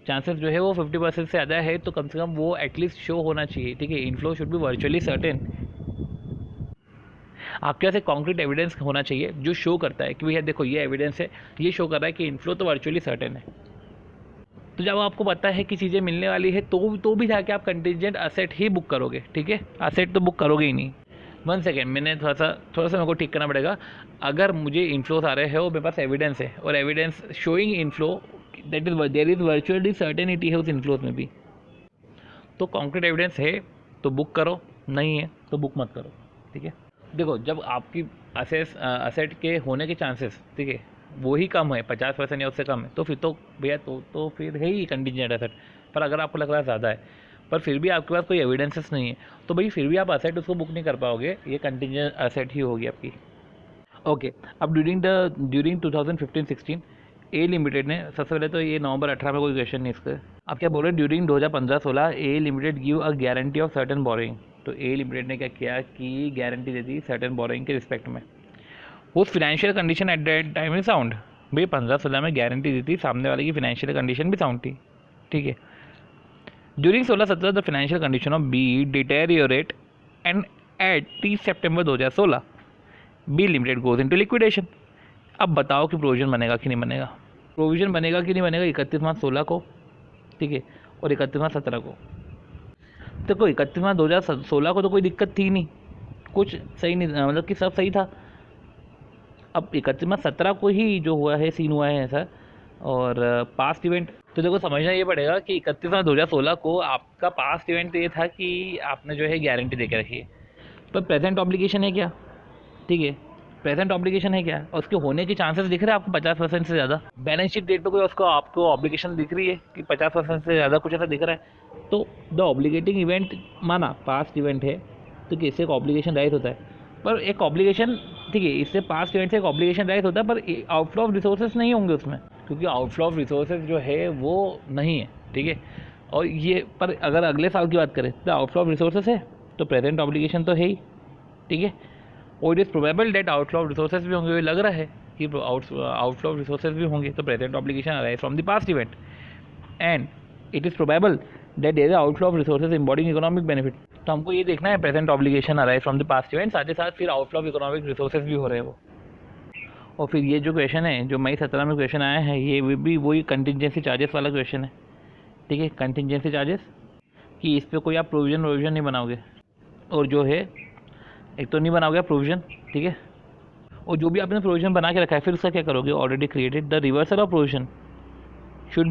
चांसेस जो है वो 50% से ज़्यादा है, तो कम से कम वो एटलीस्ट शो होना चाहिए, ठीक है। Inflow should be virtually certain. आपके पास एक कॉन्क्रीट एविडेंस होना चाहिए जो शो करता है कि भैया देखो ये एविडेंस है, ये शो कर रहा है कि इनफ्लो तो वर्चुअली सर्टेन है। तो जब आपको पता है कि चीज़ें मिलने वाली है तो भी जाके आप कंटिजेंट असेट ही बुक करोगे, ठीक है। असेट तो बुक करोगे ही नहीं। 1 सेकेंड, मैंने थोड़ा सा मेरे को ठीक करना पड़ेगा। अगर मुझे इनफ्लोस आ रहे हैं और मेरे पास एविडेंस है, और evidence showing inflow, that is there is virtually certainty है उस इनफ्लोस में भी, तो कॉन्क्रीट एविडेंस है तो बुक करो, नहीं है तो बुक मत करो, ठीक है। देखो, जब आपकी असेट के होने के चांसेस, ठीक है, वो ही कम है, 50% या उससे कम है, तो फिर तो भैया तो फिर है ही कंटिजेंट असेट। पर अगर आपको लग रहा है ज़्यादा है, पर फिर भी आपके पास कोई एविडेंसेस नहीं है, तो भाई फिर भी आप असेट उसको बुक नहीं कर पाओगे, ये कंटिजेंट असेट ही होगी आपकी। ओके, अब ड्यूरिंग 2015-16 ए लिमिटेड ने, सबसे पहले तो ये नवंबर 18 में कोई क्वेश्चन नहीं इसका। अब क्या बोल रहे हैं, during 2015-16 A limited give a guarantee of certain boring. तो ए लिमिटेड ने क्या किया कि गारंटी दे दी सर्टेन बोरिंग के रिस्पेक्ट में। उस financial condition at that time is sound. भाई 15-16 में गारंटी दी थी, सामने वाले की फिनेंशियल कंडीशन भी साउंड थी, ठीक है। During 16-17 the financial condition of B deteriorate and at 30 September 2016 B limited goes into liquidation. अब बताओ कि प्रोविजन बनेगा कि नहीं बनेगा? प्रोविजन बनेगा कि नहीं बनेगा 31 मार्च 16 को, ठीक है, और 31 मार्च 17 को। तो कोई 31 मार्च 2016 को तो कोई दिक्कत थी नहीं, कुछ सही नहीं, मतलब कि सब सही था। अब 31 मार्च 17 को ही जो हुआ है, सीन हुआ है ऐसा, और पास्ट इवेंट तो देखो समझना ये पड़ेगा कि 31 मार्च 2016 को आपका पास्ट इवेंट ये था कि आपने जो है गारंटी दे के रखी है, पर प्रेजेंट ऑब्लिगेशन है क्या, ठीक है, प्रेजेंट ऑब्लिगेशन है क्या, और उसके होने के चांसेस दिख रहे हैं आपको 50% से ज़्यादा। बैलेंस शीट डेट पे कोई उसको आपको ऑब्लिगेशन दिख रही है कि 50% से ज़्यादा, कुछ ऐसा दिख रहा है, तो द ऑब्लिगेटिंग इवेंट माना पास्ट इवेंट है, तो किससे एक ऑब्लिगेशन राइट होता है, पर एक ऑब्लिगेशन, ठीक है, इससे पास्ट इवेंट से एक ऑब्लिगेशन राइट होता है, पर आउटफ्लो ऑफ रिसोर्सेज नहीं होंगे उसमें, क्योंकि आउटफ्लो ऑफ रिसोर्सेज जो है वो नहीं है, ठीक है। और ये पर अगर अगले साल की बात करें तो आउटफ्लो ऑफ रिसोर्सेज है तो प्रेजेंट ऑब्लिगेशन तो है ही, ठीक है। और it is probable that outflow of resources भी होंगे, लग रहा है कि आउटफ्लो ऑफ रिसोर्सेज भी होंगे, तो present obligation arise from the past event and it is probable that there is outflow of resources embodying economic benefit. तो हमको ये देखना है present obligation arise from the past event, साथ ही साथ फिर आउटफ्लो ऑफ इकोनॉमिक रिसोर्सेज भी हो रहे हैं वो। और फिर ये जो क्वेश्चन है जो मई 17 में क्वेश्चन आया है, ये भी वही कंटिजेंसी चार्जेस वाला क्वेश्चन है, ठीक है। कंटिजेंसी चार्जेस कि इस पर कोई आप प्रोविजन नहीं बनाओगे, और जो है एक तो नहीं बनाओगे प्रोविजन, ठीक है, और जो भी आपने प्रोविजन बना के रखा है फिर उसका क्या करोगे? Already created the reversal of provision should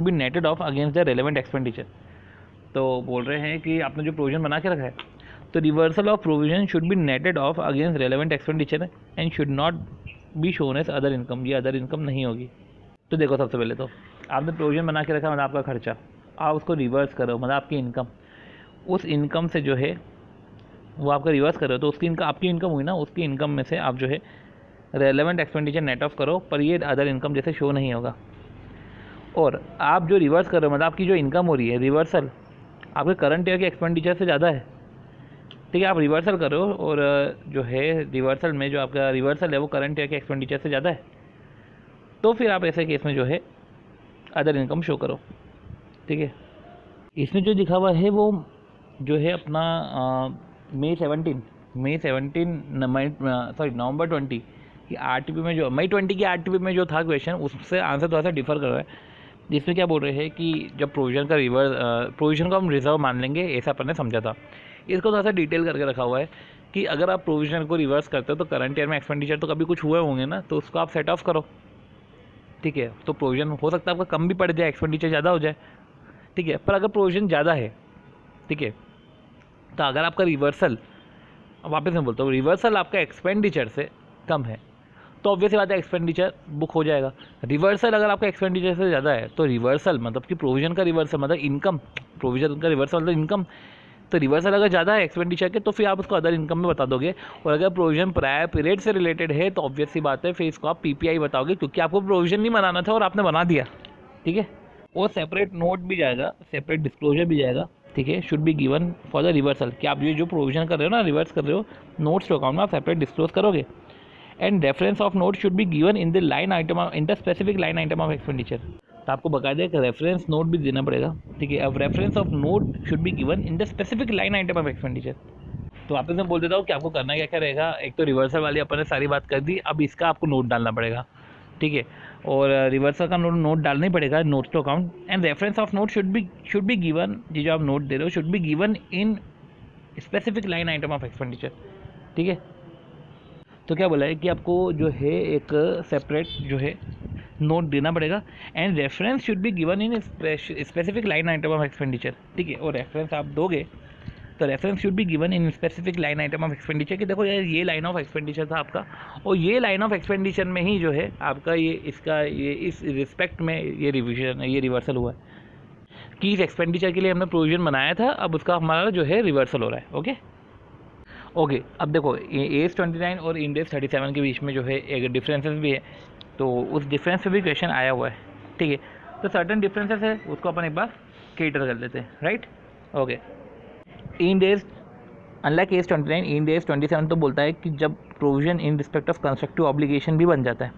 be netted off against the relevant expenditure. तो बोल रहे हैं कि आपने जो प्रोविजन बना के रखा है, तो reversal of provision should be netted off against relevant expenditure and should not be shown as other income. ये अदर इनकम नहीं होगी। तो देखो, सबसे पहले तो आपने प्रोविजन बना के रखा, मतलब आपका खर्चा, आप उसको रिवर्स करो, मतलब आपकी इनकम, उस इनकम से जो है वो आपका रिवर्स करो, तो उसकी आपकी इनकम हुई ना, उसकी इनकम में से आप जो है रेलेवेंट एक्सपेंडिचर नेट ऑफ करो, पर ये अदर इनकम जैसे शो नहीं होगा। और आप जो रिवर्स कर रहे हो, मतलब आपकी जो इनकम हो रही है रिवर्सल आपके करंट ईयर के एक्सपेंडिचर से ज़्यादा है, ठीक है, आप रिवर्सल कर रहे हो और जो है रिवर्सल में जो आपका रिवर्सल है वो करंट ईयर के एक्सपेंडिचर से ज़्यादा है, तो फिर आप ऐसे केस में जो है अदर इनकम शो करो। ठीक है, इसमें जो दिखा हुआ है वो जो है अपना नवंबर 20 की आरटीपी में जो मई 20 की आरटीपी में जो था क्वेश्चन, उससे आंसर थोड़ा सा डिफर कर रहा है। जिसमें क्या बोल रहे हैं कि जब प्रोविजन का प्रोविजन को हम रिजर्व मान लेंगे, ऐसा अपन ने समझा था। इसको थोड़ा सा डिटेल करके रखा हुआ है कि अगर आप प्रोविजन को रिवर्स करते हो तो करंट ईयर में एक्सपेंडिचर तो कभी कुछ हुए होंगे ना, तो उसको आप सेट ऑफ करो। ठीक है, तो प्रोविजन हो सकता है आपका कम भी पड़ जाए, एक्सपेंडिचर ज़्यादा हो जाए। ठीक है, पर अगर प्रोविजन ज़्यादा है, ठीक है, तो अगर आपका रिवर्सल, वापस मैं बोलता हूँ, रिवर्सल आपका एक्सपेंडिचर से कम है तो ऑब्वियसली बात है एक्सपेंडिचर बुक हो जाएगा। रिवर्सल अगर आपका एक्सपेंडिचर से ज़्यादा है तो रिवर्सल मतलब कि प्रोविजन का रिवर्सल मतलब इनकम, प्रोविजन का रिवर्सल मतलब इनकम। तो रिवर्सल अगर ज़्यादा है एक्सपेंडिचर के तो फिर आप उसको अदर इनकम में बता दोगे, और अगर प्रोविजन प्रायर पीरियड से रिलेटेड है तो ऑब्वियसली बात है फिर इसको आप पीपीआई बताओगे, क्योंकि आपको प्रोविजन नहीं बनाना था और आपने बना दिया। ठीक है, और सेपरेट नोट भी जाएगा, सेपरेट डिस्क्लोजर भी जाएगा। ठीक है, should be given for the reversal, कि आप ये जो प्रोविजन कर रहे हो ना, रिवर्स कर रहे हो, नोट्स टू अकाउंट में आप सेपरेट डिस्क्लोज करोगे। And reference of note should be given in the line item in the specific line item of expenditure. तो आपको बकायदा एक रेफरेंस नोट भी देना पड़ेगा। ठीक है, अब reference of note should be given in the specific line item of expenditure. तो वापस मैं बोल देता हूँ कि आपको करना क्या क्या रहेगा। एक तो रिवर्सल वाली अपन ने सारी बात कर दी, अब इसका आपको नोट डालना पड़ेगा। ठीक है, और रिवर्सल का नोट डालना ही पड़ेगा, note to account. And reference of note should be given, ये जो आप नोट दे रहे हो should be given in specific line item of expenditure. ठीक है, तो क्या बोला है कि आपको जो है एक सेपरेट जो है नोट देना पड़ेगा। And reference should be given in specific line item of expenditure. ठीक है, और रेफरेंस आप दोगे तो reference should be given in specific line item of expenditure, कि देखो यार ये लाइन ऑफ एक्सपेंडिचर था आपका, और ये लाइन ऑफ एक्सपेंडिचर में ही जो है आपका ये इसका ये इस रिस्पेक्ट में ये रिविजन ये रिवर्सल हुआ है कि इस एक्सपेंडिचर के लिए हमने प्रोविजन बनाया था, अब उसका हमारा जो है रिवर्सल हो रहा है। ओके, अब देखो AS 29 और इंडेस 37 के बीच में जो है एक डिफरेंसेस भी है, तो उस डिफरेंस पे भी क्वेश्चन आया हुआ है। ठीक है, तो सर्टन डिफरेंसेस है, उसको अपन एक बार कैटर कर लेते हैं। Right, okay. Ind AS unlike AS 29, Ind AS 27 तो बोलता है कि जब provision in respect of constructive obligation भी बन जाता है,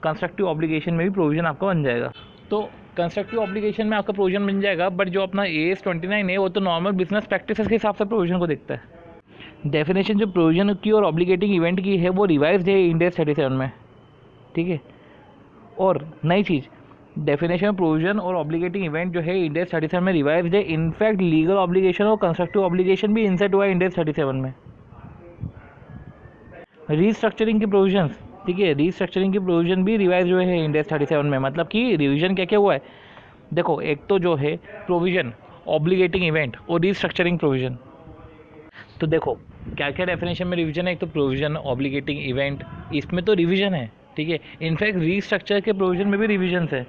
कंस्ट्रक्टिव ऑब्लिगेशन में भी प्रोविजन आपका बन जाएगा। तो कंस्ट्रक्टिव ऑब्लिगेशन में आपका प्रोविजन बन जाएगा, बट जो अपना AS 29 है वो तो नॉर्मल बिजनेस प्रैक्टिसेस के हिसाब से प्रोविजन को देखता है। डेफिनेशन जो प्रोविजन की और ऑब्लिगेटिंग इवेंट की है वो रिवाइज्ड है इंडेस 37 में। ठीक है, और नई चीज़ डेफिनेशन ऑफ प्रोविजन और ऑब्लिगेटिंग इवेंट जो है इंडेस 37 में रिवाइज्ड है। इनफैक्ट लीगल ऑब्लिगेशन और कंस्ट्रक्टिव ऑब्लिगेशन भी इंसर्ट हुआ है इंडेस 37 में। रीस्ट्रक्चरिंग की प्रोविजंस, ठीक है, रीस्ट्रक्चरिंग की प्रोविजन भी रिवाइज हुए हैं इंडेस 37 में। मतलब कि रिविजन क्या क्या हुआ है, देखो एक तो जो है प्रोविजन, ऑब्लिगेटिंग इवेंट और रीस्ट्रक्चरिंग प्रोविजन। तो देखो क्या क्या डेफिनेशन में रिवीजन है, एक तो प्रोविजन, ऑब्लिगेटिंग इवेंट, इसमें तो रिवीजन है। ठीक है, इनफैक्ट रीस्ट्रक्चर के प्रोविजन में भी रिवीजन है।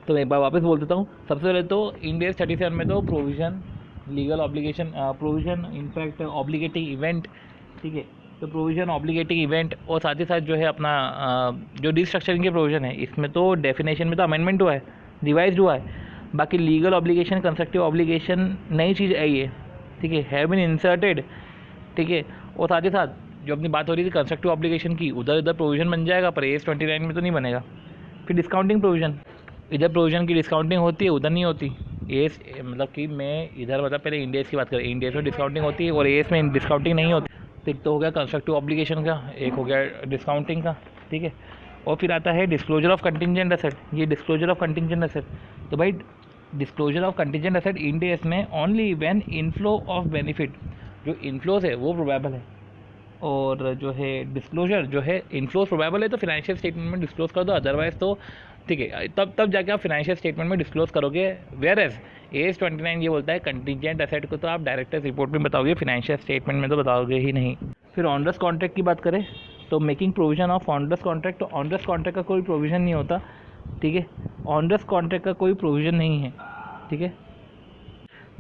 तो मैं एक बार वापस बोल देता हूँ। सबसे पहले तो इंडेस 37 में तो provision, legal obligation, provision, in fact obligating event. ठीक है, तो प्रोविजन, ऑब्लिगेटिंग इवेंट और साथ ही साथ जो है अपना जो रीस्ट्रक्चरिंग के प्रोविजन है, इसमें तो डेफिनेशन में तो अमेंडमेंट हुआ है, रिवाइज हुआ है। बाकी लीगल ऑब्लिगेशन, कंस्ट्रक्टिव ऑब्लिगेशन नई चीज़ आई है। ठीक है, हैव बीन इंसर्टेड। ठीक है, और साथ ही साथ जो अपनी बात हो रही थी कंस्ट्रक्टिव ऑब्लिगेशन की, उधर इधर प्रोविजन बन जाएगा, पर AS 29 में तो नहीं बनेगा। फिर डिस्काउंटिंग प्रोविजन, इधर प्रोविजन की डिस्काउंटिंग होती है, उधर नहीं होती। AS मतलब कि मैं इधर मतलब पहले इंडेस की बात करें, इंडेस में डिस्काउंटिंग होती है और AS में डिस्काउंटिंग नहीं होती। तो एक तो हो गया कंस्ट्रक्टिव ऑब्लिगेशन का, एक हो गया डिस्काउंटिंग का। ठीक है, और फिर आता है डिस्क्लोजर ऑफ कंटिंजेंट एसेट। ये डिस्क्लोजर ऑफ कंटिंजेंट एसेट, तो भाई डिस्क्लोजर ऑफ कंटिंजेंट एसेट इंडेस में only when inflow of benefit, जो इनफ्लोज है वो प्रोबेबल है, और जो है डिस्क्लोजर जो है इनफ्लोज प्रोबेबल है तो फिनेंशियल स्टेटमेंट में डिस्क्लोज कर दो, अदरवाइज तो ठीक है तब जाके आप फिनेंशियल स्टेटमेंट में डिस्क्लोज करोगे। वेयर एज AS 29 ये बोलता है कंटिंजेंट एसेट को तो आप डायरेक्टर्स रिपोर्ट में बताओगे, फिनेंशियल स्टेटमेंट में तो बताओगे ही नहीं। फिर ऑनरस कॉन्ट्रैक्ट की बात करें तो making provision of onerous contract, तो ऑनरस कॉन्ट्रैक्ट का कोई प्रोविजन नहीं होता। ठीक है, ऑनरस कॉन्ट्रैक्ट का कोई प्रोविजन नहीं है। ठीक है,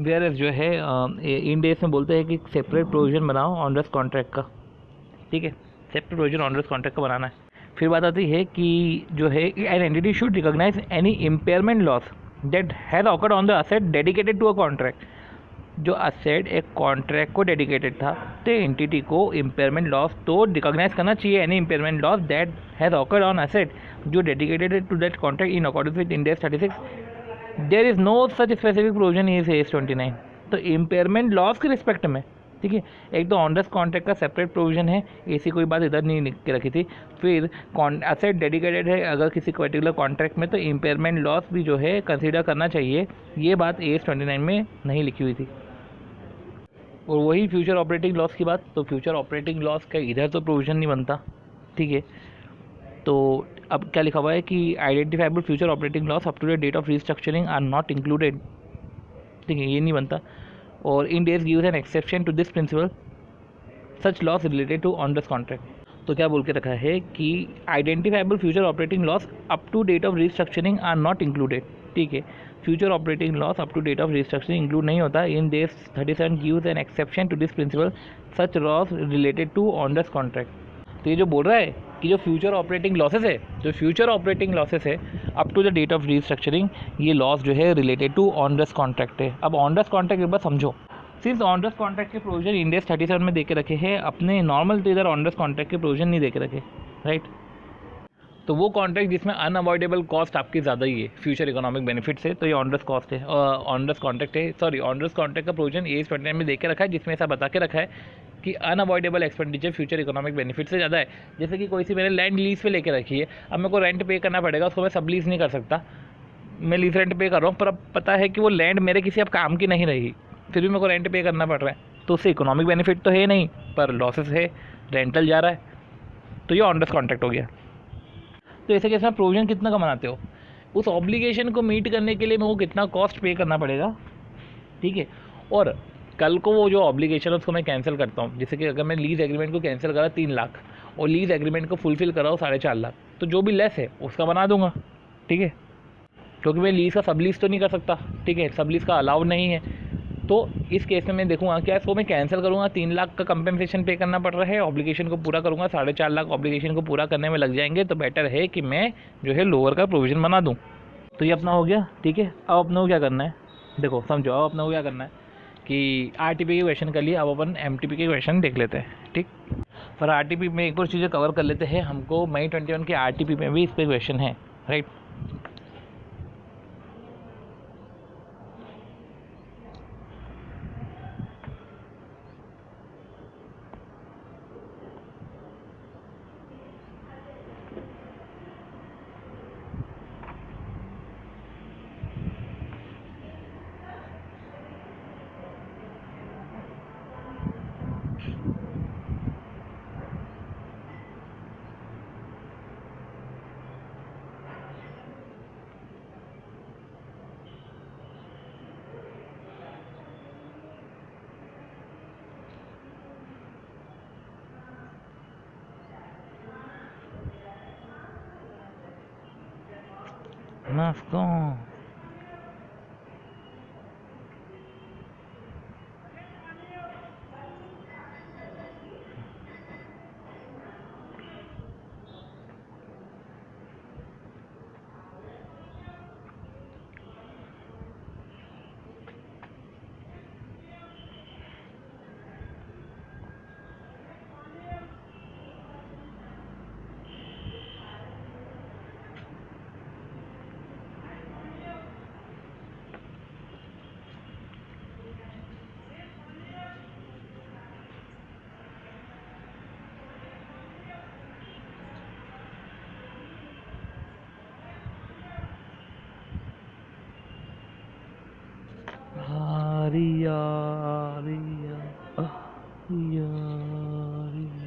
वेयर जो है इंडेस में बोलते हैं कि सेपरेट प्रोविजन बनाओ ऑनरस कॉन्ट्रैक्ट का। ठीक है, सेपरेट प्रोविजन ऑनरस कॉन्ट्रैक्ट का बनाना है। फिर बात आती है कि जो है an entity should recognise any impairment loss that has occurred on the asset dedicated to a contract. जो असेट एक कॉन्ट्रैक्ट को डेडिकेटेड था, तो एंटिटी को इम्पेयरमेंट लॉस तो रिकॉग्नाइज करना चाहिए। Any impairment loss that has occurred on asset जो dedicated to that contract in accordance with Ind AS 36, there is no such specific provision in AS 29। तो impairment loss के respect में, ठीक है, एक तो ऑनर्स कॉन्ट्रैक्ट का सेपरेट प्रोविजन है, ऐसी कोई बात इधर नहीं लिख के रखी थी। फिर असेट डेडिकेटेड है अगर किसी पर्टिकुलर कॉन्ट्रैक्ट में, तो इम्पेयरमेंट लॉस भी जो है कंसीडर करना चाहिए, ये बात AS 29 में नहीं लिखी हुई थी। और वही फ्यूचर ऑपरेटिंग लॉस की बात, तो फ्यूचर ऑपरेटिंग लॉस का इधर तो प्रोविजन नहीं बनता, ठीक है। तो अब क्या लिखा हुआ है कि identifiable future operating loss up to the date of restructuring are not included, ठीक है, ये नहीं बनता। और Ind AS gives an exception to this principle such loss related to onerous contract. तो क्या बोल के रखा है कि identifiable future operating loss up to date of restructuring are not included, ठीक है। Future operating loss up to date of restructuring include नहीं होता। इन days 37 gives an exception to this principle such loss related to onerous contract. तो ये जो बोल रहा है कि जो फ्यूचर ऑपरेटिंग लॉसेस है, जो फ्यूचर ऑपरेटिंग लॉसेस है up to the date of restructuring, ये लॉस जो है रिलेटेड टू ऑनर्स कॉन्ट्रैक्ट है। अब ऑनर्स कॉन्ट्रैक्ट एक बार समझो, सिंस ऑनर्स कॉन्ट्रैक्ट के प्रोविजन इंड AS 37 में दे के रखे हैं, अपने नॉर्मल तो इधर ऑनर्स कॉन्ट्रैक्ट के प्रोविजन नहीं दे के रखे, राइट। तो वो कॉन्ट्रैक्ट जिसमें अनअवॉइडेबल कॉस्ट आपकी ज़्यादा ही है फ्यूचर इकोनॉमिक बेनिफिट से, तो ये ऑनर्स कॉस्ट है, ऑनर्स कॉन्ट्रैक्ट है, सॉरी ऑनर्स कॉन्ट्रैक्ट का प्रोविजन AS 29 में दे के रखा है, जिसमें ऐसा बता के रखा है कि unavoidable expenditure future economic benefit से ज़्यादा है। जैसे कि कोई सी मैंने लैंड लीज पे लेके रखी है, अब मेरे को रेंट पे करना पड़ेगा, उसको मैं सब लीज नहीं कर सकता, मैं लीज रेंट पे कर रहा हूँ, पर अब पता है कि वो लैंड मेरे किसी अब काम की नहीं रही, फिर भी मेरे को रेंट पे करना पड़ रहा है, तो उससे इकोनॉमिक बेनिफिट तो है नहीं, पर लॉसेस है, रेंटल जा रहा है, तो ये ऑनर्स कॉन्ट्रैक्ट हो गया। तो ऐसे कैसे आप प्रोविजन कितना का बनाते हो, उस ऑब्लिगेशन को मीट करने के लिए मेरे को कितना कॉस्ट पे करना पड़ेगा, ठीक है। और कल को वो जो ऑब्लिगेशन है उसको मैं कैंसिल करता हूँ, जैसे कि अगर मैं लीज एग्रीमेंट को कैंसिल करा 3 लाख और लीज एग्रीमेंट को फुलफिल करा 4.5 लाख, तो जो भी लेस है उसका बना दूंगा, ठीक है, क्योंकि मैं लीज का सब लीज तो नहीं कर सकता, ठीक है, सब लीज का अलाउड नहीं है। तो इस केस में मैं देखूंगा क्या इसको मैं कैंसिल करूंगा, 3 लाख का कंपनसेशन पे करना पड़ रहा है, ऑब्लिगेशन को पूरा करूंगा, 4.5 लाख ऑब्लिगेशन को पूरा करने में लग जाएंगे, तो बेटर है कि मैं जो है लोअर का प्रोविजन बना दूं। तो ये अपना हो गया, ठीक है। अब अपने को क्या करना है, देखो समझो, अब अपने को क्या करना है कि RTP के क्वेश्चन कर लिए, अब अपन MTP के क्वेश्चन देख लेते हैं, ठीक। पर RTP में एक और चीज़ें कवर कर लेते हैं, हमको मई 21 के RTP में भी इस पर क्वेश्चन है, right. Let's go. Aria, Aria, Aria, Aria.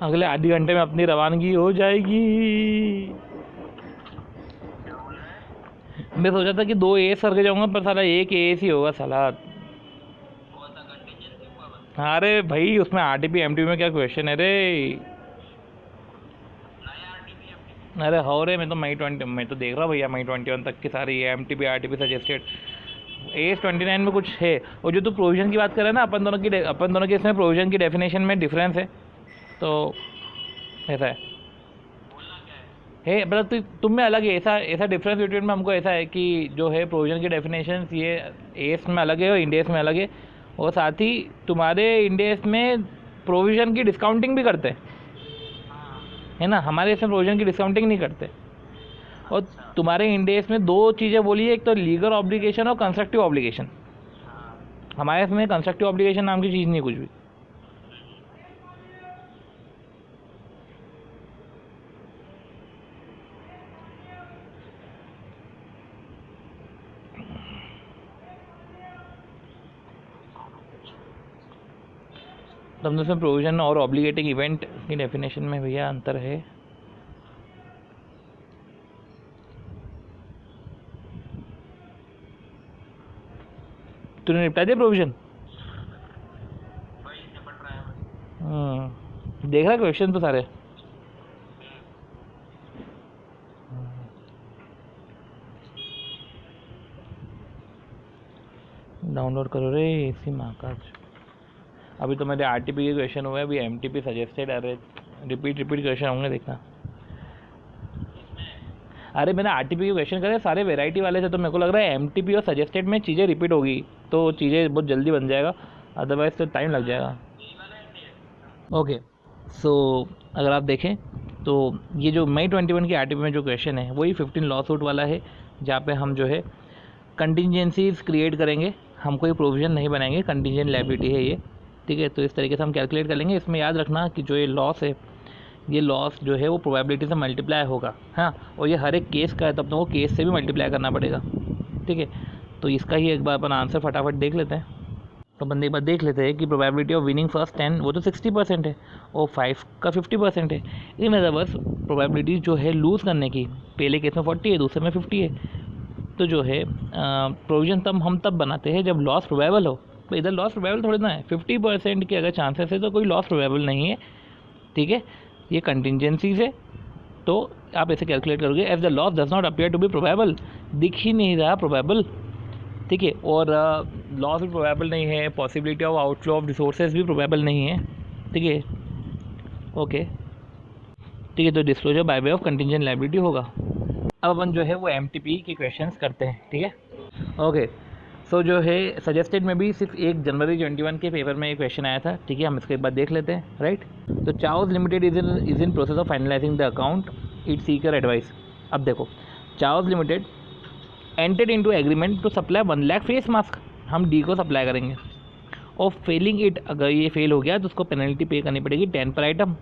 अगले आधे घंटे में अपनी रवानगी हो जाएगी। मैं सोचा था कि 2 AS करके जाऊंगा, पर साला 1 AS ही होगा साला। अरे भाई उसमें RTP MTP में क्या क्वेश्चन है रे। अरे हो रहे, मैं तो मैं तो देख रहा हूँ भैया मई 21 तक की सारी MTP RTP सजेस्टेड AS29 में कुछ है। और जो तू प्रोविज़न की बात कर रहा है ना, अपन दोनों के इसमें प्रोविज़न की डेफिनेशन में डिफरेंस है, तो ऐसा है मतलब तुम में अलग है, ऐसा डिफरेंस बिटवीन में हमको ऐसा है कि जो है प्रोविज़न की डेफिनेशन ये एस में अलग है और इंडेस में अलग है, और साथ ही तुम्हारे इंडेस में प्रोविज़न की डिस्काउंटिंग भी करते हैं, है ना। हमारे इसमें प्रोविज़न की डिस्काउंटिंग नहीं करते। और तुम्हारे इंडेस में दो चीज़ें बोली है, एक तो लीगल ऑब्लिगेशन और कंस्ट्रक्टिव ऑब्लिगेशन। हमारे इसमें कंस्ट्रक्टिव ऑब्लिगेशन नाम की चीज़ नहीं कुछ भी। तो हम उसमें प्रोविज़न और ऑब्लिगेटिंग इवेंट की डेफिनेशन में भैया अंतर है। तूने निपटा दिया प्रोविज़न? देख रहा क्वेश्चन तो सारे। डाउनलोड करो रे इसी माँ का। अभी तो मेरे RTP के क्वेश्चन हुए, अभी MTP सजेस्टेड, अरे रिपीट क्वेश्चन होंगे देखना। अरे मैंने RTP के क्वेश्चन करे सारे वैरायटी वाले थे, तो मेरे को लग रहा है MTP और सजेस्टेड में चीज़ें रिपीट होगी तो चीज़ें बहुत जल्दी बन जाएगा, अदरवाइज तो टाइम लग जाएगा। ओके, सो अगर आप देखें तो ये जो मई 21 की RTP में जो क्वेश्चन है वही 15 लॉ सूट वाला है, जहाँ पे हम जो है कंटिजेंसीज क्रिएट करेंगे, हम कोई प्रोविज़न नहीं बनाएंगे, कंटिजेंट लायबिलिटी है ये, ठीक है। तो इस तरीके से हम कैलकुलेट कर लेंगे। इसमें याद रखना कि जो ये लॉस है, ये लॉस जो है वो प्रोबेबिलिटी से मल्टीप्लाई होगा, हाँ, और ये हर एक केस का है, तब तो वो केस से भी मल्टीप्लाई करना पड़ेगा, ठीक है। तो इसका ही एक बार अपन आंसर फटाफट देख लेते हैं। तो बंदे एक बार देख लेते हैं कि प्रोबेबिलिटी ऑफ विनिंग फर्स्ट 10 वो तो 60% है और 5 का 50% है। इन अदर वर्ड्स प्रोबेबिलिटी जो है लूज़ करने की, पहले केस में 40 है, दूसरे में 50 है। तो जो है प्रोविज़न हम तब बनाते हैं जब लॉस प्रोबेबल हो। तो इधर लॉस प्रोबेबल थोड़ी ना है, 50% के अगर चांसेस है तो कोई लॉस प्रोबेबल नहीं है, ठीक है। ये कंटिजेंसी से तो आप ऐसे कैलकुलेट करोगे, if the loss does not appear to be probable, दिख ही नहीं रहा प्रोबेबल, ठीक है। और लॉस भी प्रोबेबल नहीं है, possibility of outflow of resources भी प्रोबेबल नहीं है, ठीक है। ओके, ठीक है। तो disclosure by way of contingent liability होगा। अब अपन जो है वो MTP के क्वेश्चंस करते हैं, ठीक है। ओके, सो जो है सजेस्टेड में भी सिर्फ 1 जनवरी 21 के पेपर में एक क्वेश्चन आया था, ठीक है। हम इसके बाद देख लेते हैं, राइट। तो Chaos limited is in process of finalizing the account, it seeks advice. अब देखो, Chaos limited entered into agreement to supply 1 lakh face mask, हम D को सप्लाई करेंगे, और फेलिंग इट, अगर ये फेल हो गया तो उसको पेनल्टी पे करनी पड़ेगी 10 पर आइटम।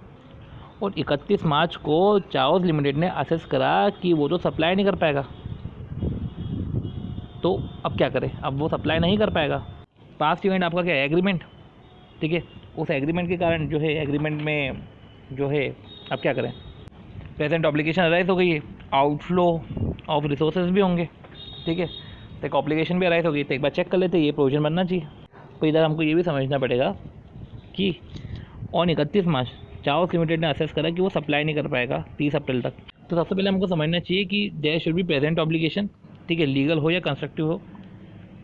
और 31 मार्च को चाओज लिमिटेड ने असेस करा कि वो तो सप्लाई नहीं कर पाएगा, तो अब क्या करें, अब वो सप्लाई नहीं कर पाएगा। पास्ट इवेंट आपका क्या है, एग्रीमेंट, ठीक है। उस एग्रीमेंट के कारण जो है एग्रीमेंट में जो है अब क्या करें, प्रेजेंट ऑब्लिगेशन अराइज हो गई है, आउटफ्लो ऑफ रिसोर्सेज भी होंगे, ठीक है। तो एक ऑब्लिगेशन भी अराइज होगी, तो एक बार चेक कर लेते हैं, ये प्रोविजन बनना चाहिए। तो इधर हमको ये भी समझना पड़ेगा कि ऑन 31 मार्च चाओस लिमिटेड ने असेस करा कि वो सप्लाई नहीं कर पाएगा 30 अप्रैल तक। तो सबसे पहले हमको समझना चाहिए कि there should be present obligation, ठीक है, लीगल हो या कंस्ट्रक्टिव हो,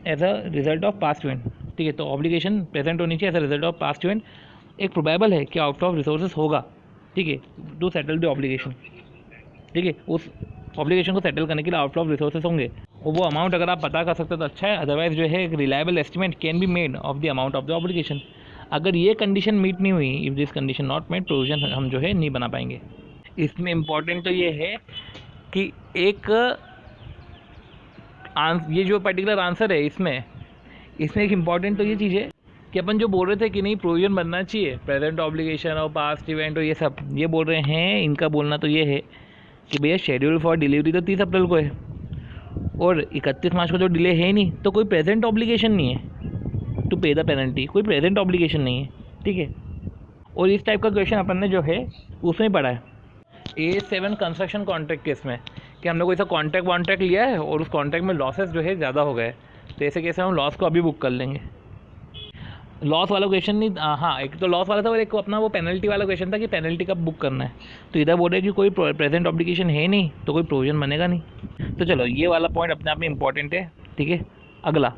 as a result of past event, ठीक है। तो ऑब्लिगेशन प्रेजेंट होनी चाहिए as a result of past event. एक प्रोबेबल है कि आउट ऑफ रिसोर्सेज होगा, ठीक है, टू सेटल द ऑब्लिगेशन, ठीक है। उस ऑब्लिगेशन को सेटल करने के लिए आउट ऑफ रिसोर्सेज होंगे, और वो अमाउंट अगर आप पता कर सकते हो तो अच्छा है, अदरवाइज जो है एक reliable estimate can be made of the amount of the obligation. अगर ये कंडीशन मीट नहीं हुई, if this condition not met, provision हम जो है नहीं बना पाएंगे। इसमें इम्पॉर्टेंट तो ये है कि एक ये जो पर्टिकुलर आंसर है इसमें एक इम्पॉर्टेंट तो ये चीज़ है कि अपन जो बोल रहे थे कि नहीं प्रोविजन बनना चाहिए, प्रेजेंट ऑब्लिगेशन और पास्ट इवेंट और ये सब ये बोल रहे हैं, इनका बोलना तो ये है कि भैया शेड्यूल फॉर डिलीवरी तो 30 अप्रैल को है, और 31 मार्च को जो डिले है नहीं, तो कोई प्रेजेंट ऑब्लिगेशन नहीं है टू पे द पेनल्टी, कोई प्रेजेंट ऑब्लिगेशन नहीं है, ठीक है। और इस टाइप का क्वेश्चन अपन ने जो है उसमें पढ़ा है A7 कंस्ट्रक्शन कॉन्ट्रैक्ट केस में, कि हमने कोई सा कॉन्ट्रैक्ट लिया है और उस कॉन्ट्रैक्ट में लॉसेस जो है ज़्यादा हो गए, तो ऐसे केस में हम लॉस को अभी बुक कर लेंगे। लॉस वाला क्वेश्चन नहीं, हाँ एक तो लॉस वाला था और एक अपना वो पेनल्टी वाला क्वेश्चन था कि पेनल्टी कब बुक करना है। तो इधर बोल रहे कि कोई प्रेजेंट ऑब्लिगेशन है नहीं तो कोई प्रोविजन बनेगा नहीं। तो चलो ये वाला पॉइंट अपने आप में इंपॉर्टेंट है, ठीक है। अगला,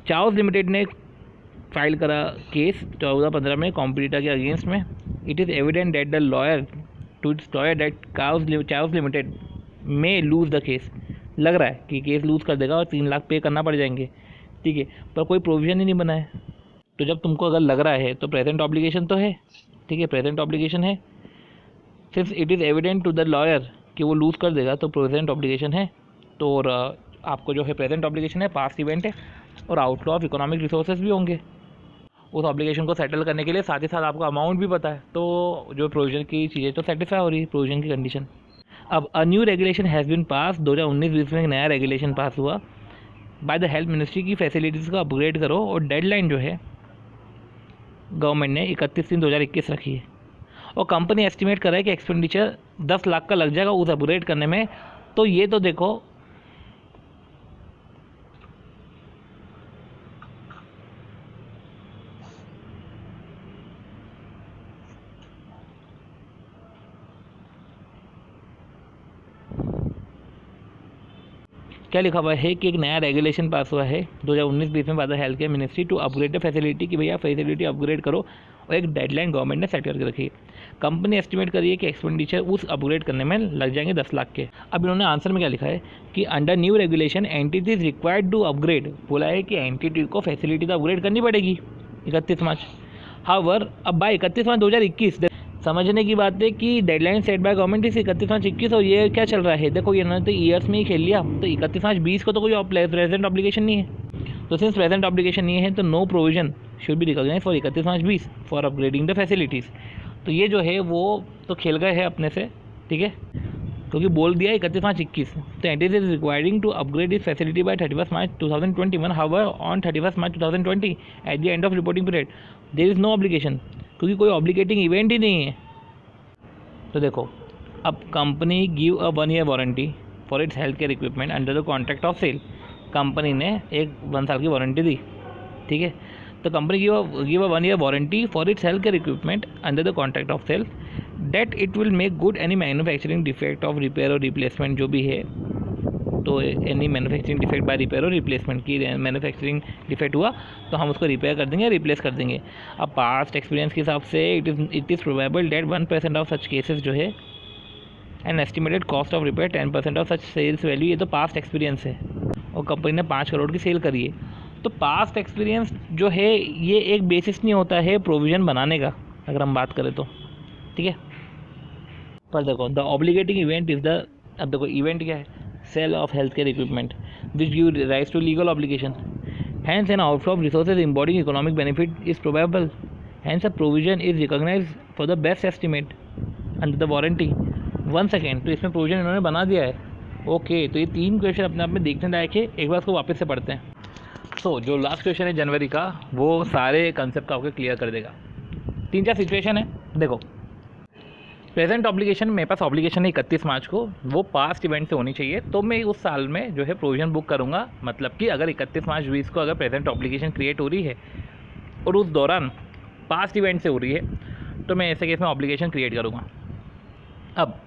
चाओस लिमिटेड ने फाइल करा केस 2015 में कॉम्पिटिटर के अगेंस्ट में। It is evident that the lawyer to its lawyer that Chaos limited में लूज द केस। लग रहा है कि केस लूज कर देगा और 3 लाख पे करना पड़ जाएंगे, ठीक है, पर कोई प्रोविज़न ही नहीं बना है। तो जब तुमको अगर लग रहा है तो प्रेजेंट ऑब्लिगेशन तो है, ठीक है, प्रेजेंट ऑब्लिगेशन है। सिर्फ it is evident to the lawyer कि वो लूज़ कर देगा तो प्रेजेंट ऑब्लिगेशन है। तो और आपको जो है प्रेजेंट ऑब्लिगेशन है, पास्ट इवेंट है और आउटफ्लो ऑफ इकोनॉमिक रिसोर्सेज भी होंगे उस ऑब्लिगेशन को सेटल करने के लिए। साथ ही साथ आपको अमाउंट भी पता है, तो जो प्रोविजन की चीज़ें तो सेटिस्फाई हो रही है प्रोविजन की कंडीशन। अब a new regulation has been pass, 2019-20 में एक नया रेगुलेशन पास हुआ बाय द हेल्थ मिनिस्ट्री की फैसिलिटीज़ को अपग्रेड करो, और डेडलाइन जो है गवर्नमेंट ने 31/3/2021 रखी है। और कंपनी एस्टिमेट कर रहा है कि एक्सपेंडिचर 10 लाख का लग जाएगा उस अपग्रेड करने में। तो ये तो देखो क्या लिखा हुआ है कि एक नया रेगुलेशन पास हुआ है 2019-20 में by the health care ministry to upgrade the facility, कि भैया फैसिलिटी अपग्रेड करो, और एक डेडलाइन गवर्नमेंट ने सेट करके रखी है। कंपनी एस्टिमेट करी है कि एक्सपेंडिचर उस अपग्रेड करने में लग जाएंगे 10 लाख के। अब इन्होंने आंसर में क्या लिखा है कि under new regulation entities required to upgrade, बोला है कि एंटिटी को फैसिलिटी तो अपग्रेड करनी पड़ेगी 31 मार्च। हाउएवर अब बाय 31 मार्च 2021 समझने की बात है कि डेडलाइन सेट बाय गवर्नमेंट इस 31 मार्च 21, और ये क्या चल रहा है, देखो ये इन्होंने तो ईयर्स में ही खेल लिया। तो 31 मार्च 20 को तो कोई प्रेजेंट ऑब्लिगेशन नहीं है, तो सिंस प्रेजेंट ऑब्लिगेशन नहीं है तो no provision should be recognise for 31 March 20 for upgrading the facilities. तो ये जो है वो तो खेल गए हैं अपने से, ठीक है, क्योंकि बोल दिया 31 मार्च 21। तो entity is requiring to upgrade its facility by 31 March 2021। However on 31 March 2020 at the end of reporting period there is no obligation, क्योंकि कोई ऑब्लिगेटिंग इवेंट ही नहीं है। तो देखो, अब company give a 1 year warranty for its health care equipment under the contract of sale. Company ने एक 1 साल की वारंटी दी, ठीक है। तो company give a 1 year warranty for its health care equipment under the contract of sale that it will make good any manufacturing defect of repair और replacement जो भी है। तो any manufacturing defect by repair और replacement की manufacturing defect हुआ तो हम उसको रिपेयर कर देंगे, रिप्लेस कर देंगे। अब पास्ट एक्सपीरियंस के हिसाब से it is probable that 1% of such cases जो है and estimated cost of repair 10% of such sales value. ये तो पास्ट एक्सपीरियंस है और कंपनी ने 5 करोड़ की सेल करी है। तो पास्ट एक्सपीरियंस जो है ये एक बेसिस नहीं होता है प्रोविज़न बनाने का, अगर हम बात करें तो, ठीक है। पर देखो द ऑब्लिगेटिंग इवेंट इज़ द, अब देखो इवेंट क्या है, sale of healthcare equipment which give rise to legal obligation. Hence an outflow of resources embodying economic benefit is probable. Hence a provision is recognized for the best estimate under the warranty. 1 second, तो इसमें provision इन्होंने बना दिया है। Okay, तो ये 3 question अपने आप में देखने लायक है। एक बार उसको वापस से पढ़ते हैं। सो जो लास्ट क्वेश्चन है जनवरी का, वो सारे कंसेप्ट आपको क्लियर कर देगा। 3-4 सिचुएशन है। देखो, प्रेजेंट ऑब्लिगेशन, मेरे पास ऑब्लिगेशन है 31 मार्च को, वो पास्ट इवेंट से होनी चाहिए, तो मैं उस साल में जो है प्रोविजन बुक करूँगा। मतलब कि अगर 31 मार्च 20 को अगर प्रेजेंट ऑब्लिगेशन क्रिएट हो रही है और उस दौरान पास्ट इवेंट से हो रही है तो मैं ऐसे केस में ऑब्लिगेशन क्रिएट करूँगा। अब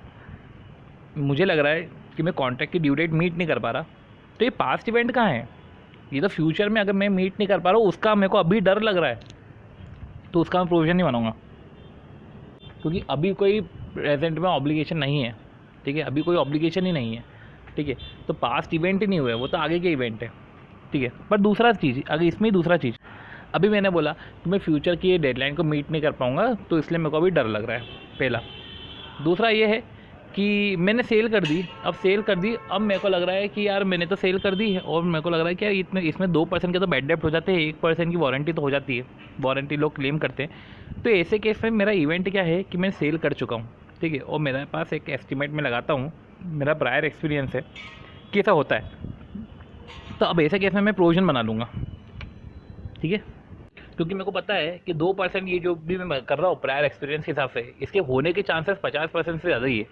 मुझे लग रहा है कि मैं कॉन्ट्रैक्ट की ड्यू डेट मीट नहीं कर पा रहा, तो ये पास्ट इवेंट कहाँ है, ये तो फ्यूचर में अगर मैं मीट नहीं कर पा रहा हूँ उसका मेरे को अभी डर लग रहा है, तो उसका मैं प्रोविजन नहीं बनाऊँगा, क्योंकि अभी कोई प्रेजेंट में ऑब्लिगेशन नहीं है, ठीक है, अभी कोई ऑब्लिगेशन ही नहीं है, ठीक है। तो पास्ट इवेंट ही नहीं हुआ है, वो तो आगे के इवेंट है, ठीक है। पर दूसरा चीज़, अगर इसमें ही दूसरा चीज़, अभी मैंने बोला कि मैं फ्यूचर की डेडलाइन को मीट नहीं कर पाऊँगा, तो इसलिए मेरे को अभी डर लग रहा है, पहला। दूसरा ये है कि मैंने सेल कर दी, अब सेल कर दी, अब मेरे को लग रहा है कि यार मैंने तो सेल कर दी है और मेरे को लग रहा है कि यार इसमें 2% के तो बैड डेप्ट हो जाते हैं, 1% की वारंटी तो हो जाती है, वारंटी लोग क्लेम करते हैं। तो ऐसे केस में मेरा इवेंट क्या है कि मैं सेल कर चुका हूँ, ठीक है, और मेरे पास एक एस्टिमेट में लगाता हूँ, मेरा प्रायर एक्सपीरियंस है कि ऐसा होता है। तो अब ऐसे केस में मैं प्रोविजन बना लूँगा, ठीक है, क्योंकि मेरे को पता है कि 2% ये जो भी मैं कर रहा हूँ प्रायर एक्सपीरियंस के हिसाब से, इसके होने के चांसेस 50% से ज़्यादा ही है,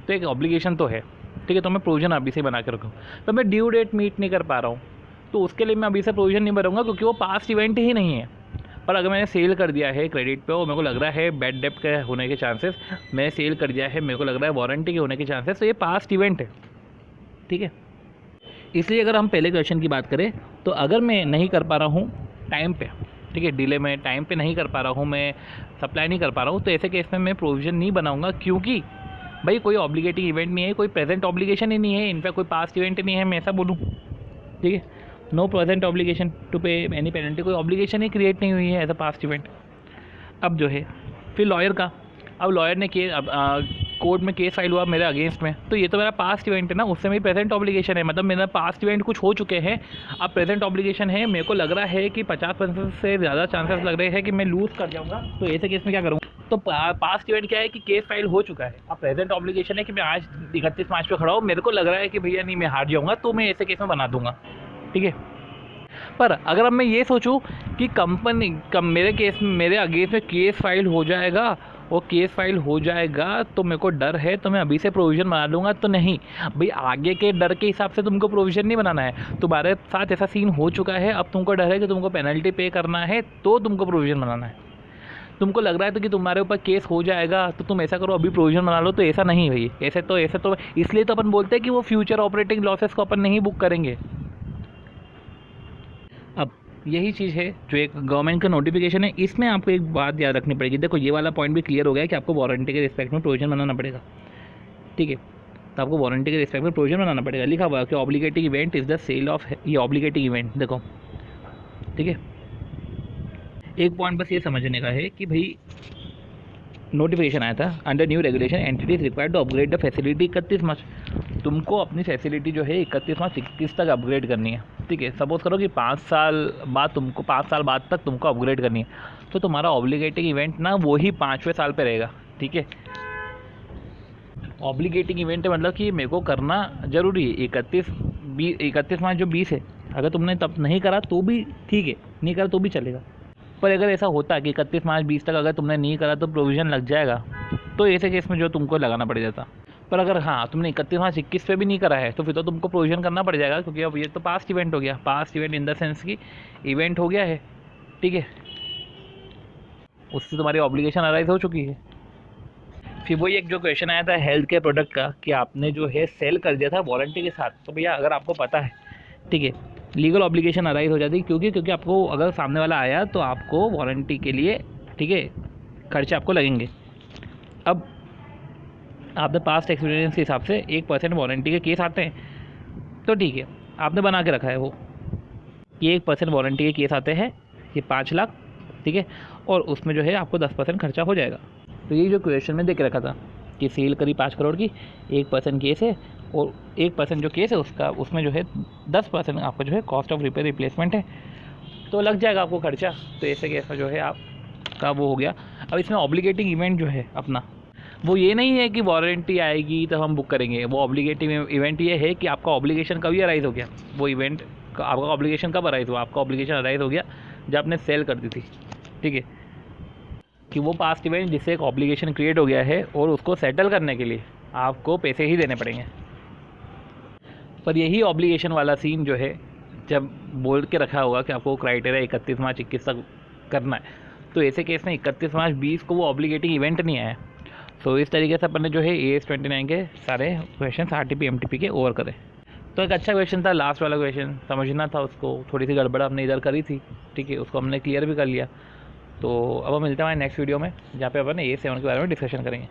तो एक ऑब्लिगेशन तो है, ठीक है। तो मैं प्रोविजन अभी से बना के रखूँ, पर मैं ड्यू डेट मीट नहीं कर पा रहा हूँ, तो उसके लिए मैं अभी से प्रोविजन नहीं भरूँगा, क्योंकि वो पास्ट इवेंट ही नहीं है। पर अगर मैंने सेल कर दिया है क्रेडिट पे और मेरे को लग रहा है बैड डेप्ट के होने के चांसेस, मैंने सेल कर दिया है, मेरे को लग रहा है वारंटी के होने के चांसेस, तो ये पास्ट इवेंट है, ठीक है। इसलिए अगर हम पहले क्वेश्चन की बात करें तो अगर मैं नहीं कर पा रहा हूँ टाइम पे, ठीक है, डिले में टाइम पे नहीं कर पा रहा हूँ, मैं सप्लाई नहीं कर पा रहा हूँ, तो ऐसे केस में मैं प्रोविज़न नहीं बनाऊँगा, क्योंकि भाई कोई ऑब्लिगेटिंग इवेंट नहीं है, कोई प्रेजेंट ऑब्लिगेशन ही नहीं है, इनफैक्ट कोई पास्ट इवेंट नहीं है, मैं ऐसा बोलूँ, ठीक है। नो प्रेजेंट ऑब्लिगेशन टू पे एनी पेनल्टी, कोई ऑब्लिगेशन ही क्रिएट नहीं हुई है एज अ पास्ट इवेंट। अब जो है फिर लॉयर का, अब लॉयर ने केस, अब कोर्ट में केस फाइल हुआ मेरे अगेंस्ट में, तो ये तो मेरा पास्ट इवेंट है ना, उससे मेरी प्रेजेंट ऑब्लिगेशन है, मतलब मेरा पास्ट इवेंट कुछ हो चुके हैं, अब प्रेजेंट ऑब्लिगेशन है, मेरे को लग रहा है कि 50% से ज़्यादा चांसेस लग रहे हैं कि मैं लूज़ कर जाऊँगा, तो ऐसे केस में क्या करूँगा? तो पास्ट इवेंट क्या है कि केस फाइल हो चुका है, अब प्रेजेंट ऑब्लिगेशन है कि मैं आज 31 मार्च पे खड़ा हूँ, मेरे को लग रहा है कि भैया नहीं मैं हार जाऊँगा, तो मैं ऐसे केस में बना दूँगा, ठीक है। पर अगर अब मैं ये सोचूं कि मेरे अगेंस्ट में केस फाइल हो जाएगा, और केस फाइल हो जाएगा तो मेरे को डर है, तो मैं अभी से प्रोविज़न बना लूँगा, तो नहीं भाई, आगे के डर के हिसाब से तुमको प्रोविज़न नहीं बनाना है, तुम्हारे साथ ऐसा सीन हो चुका है, अब तुमको डर है कि तुमको पेनल्टी पे करना है, तो तुमको प्रोविज़न बनाना है। तुमको लग रहा है तो कि तुम्हारे ऊपर केस हो जाएगा तो तुम ऐसा करो अभी प्रोविज़न बना लो, तो ऐसा नहीं भाई, ऐसे तो इसलिए तो अपन बोलते हैं कि वो फ्यूचर ऑपरेटिंग लॉसेस को अपन नहीं बुक करेंगे। अब यही चीज़ है जो एक गवर्नमेंट का नोटिफिकेशन है, इसमें आपको एक बात याद रखनी पड़ेगी। देखो ये वाला पॉइंट भी क्लियर हो गया कि आपको वारंटी के रिस्पेक्ट में प्रोविजन बनाना पड़ेगा, ठीक है। तो आपको वारंटी के रिस्पेक्ट में प्रोविजन बनाना पड़ेगा, लिखा हुआ है कि obligating event is the sale of, ये ऑब्लिगेटिंग इवेंट देखो, ठीक है। एक पॉइंट बस ये समझने का है कि भाई नोटिफिकेशन आया था, under new regulation entities required to upgrade the facility 31 March, तुमको अपनी फैसिलिटी जो है 31 मार्च 21 तक अपग्रेड करनी है, ठीक है। सपोज करो कि 5 साल बाद तक तुमको अपग्रेड करनी है, तो तुम्हारा ऑब्लिगेटिंग इवेंट ना वही 5वें साल पे रहेगा, ठीक है। ऑब्लिगेटिंग इवेंट मतलब कि मेरे को करना जरूरी है 31 मार्च जो 20 है, अगर तुमने तब नहीं करा तो भी ठीक है, नहीं करा तो भी चलेगा। पर अगर ऐसा होता कि 31 मार्च 20 तक अगर तुमने नहीं करा तो प्रोविज़न लग जाएगा, तो ऐसे केस में जो तुमको लगाना पड़ जाता। पर अगर हाँ तुमने 31 मार्च 21 पे भी नहीं करा है तो फिर तो तुमको प्रोविज़न करना पड़ जाएगा, क्योंकि अब ये तो पास्ट इवेंट हो गया, past event in the sense की इवेंट हो गया है, ठीक है, उससे तुम्हारी ऑब्लिगेशन अराइज हो चुकी है। फिर वही एक जो क्वेश्चन आया था हेल्थ केयर प्रोडक्ट का कि आपने जो है सेल कर दिया था वारंटी के साथ, तो भैया अगर आपको पता है, ठीक है, लीगल ऑब्लिगेशन अराइज हो जाती है, क्योंकि आपको अगर सामने वाला आया तो आपको वारंटी के लिए, ठीक है, खर्चे आपको लगेंगे। अब आपने पास्ट एक्सपीरियंस के हिसाब से 1% वारंटी के केस आते हैं, तो ठीक है, आपने बना के रखा है वो कि 1% वारंटी के केस आते हैं, ये 5 लाख, ठीक है, और उसमें जो है आपको 10% खर्चा हो जाएगा। तो ये जो क्वेश्चन में देख रखा था कि सेल करी 5 करोड़ की, 1% केस है, और 1% जो केस है उसका, उसमें जो है 10% आपका जो है कॉस्ट ऑफ रिपेयर रिप्लेसमेंट है, तो लग जाएगा आपको खर्चा। तो ऐसे केस में जो है आपका वो हो गया। अब इसमें ऑब्लिगेटिंग इवेंट जो है अपना, वो ये नहीं है कि वारंटी आएगी तब हम बुक करेंगे, वो ऑब्लिगेटिंग इवेंट ये है कि आपका ऑब्लिगेशन कभी अराइज हो गया, वो इवेंट आपका ऑब्लिगेशन कब अराइज हुआ, आपका ऑब्लिगेशन अराइज हो गया जब आपने सेल कर दी थी, ठीक है, कि वो पास्ट इवेंट जिससे एक ऑब्लिगेशन क्रिएट हो गया है और उसको सेटल करने के लिए आपको पैसे ही देने पड़ेंगे। पर यही ऑब्लिगेशन वाला सीन जो है जब बोल के रखा होगा कि आपको क्राइटेरिया 31 मार्च 21 तक करना है, तो ऐसे केस में 31 मार्च 20 को वो ऑब्लिगेटिंग इवेंट नहीं आया। तो इस तरीके से अपन ने जो है AS 29 के सारे क्वेश्चन RTP MTP के ओवर करे। तो एक अच्छा क्वेश्चन था, लास्ट वाला क्वेश्चन समझना था उसको, थोड़ी सी गड़बड़ हमने इधर करी थी, ठीक है, उसको हमने क्लियर भी कर लिया। तो अब हम मिलते हैं हमारे नेक्स्ट वीडियो में, जहाँ पे अपन AS 7 के बारे में डिस्कशन करेंगे।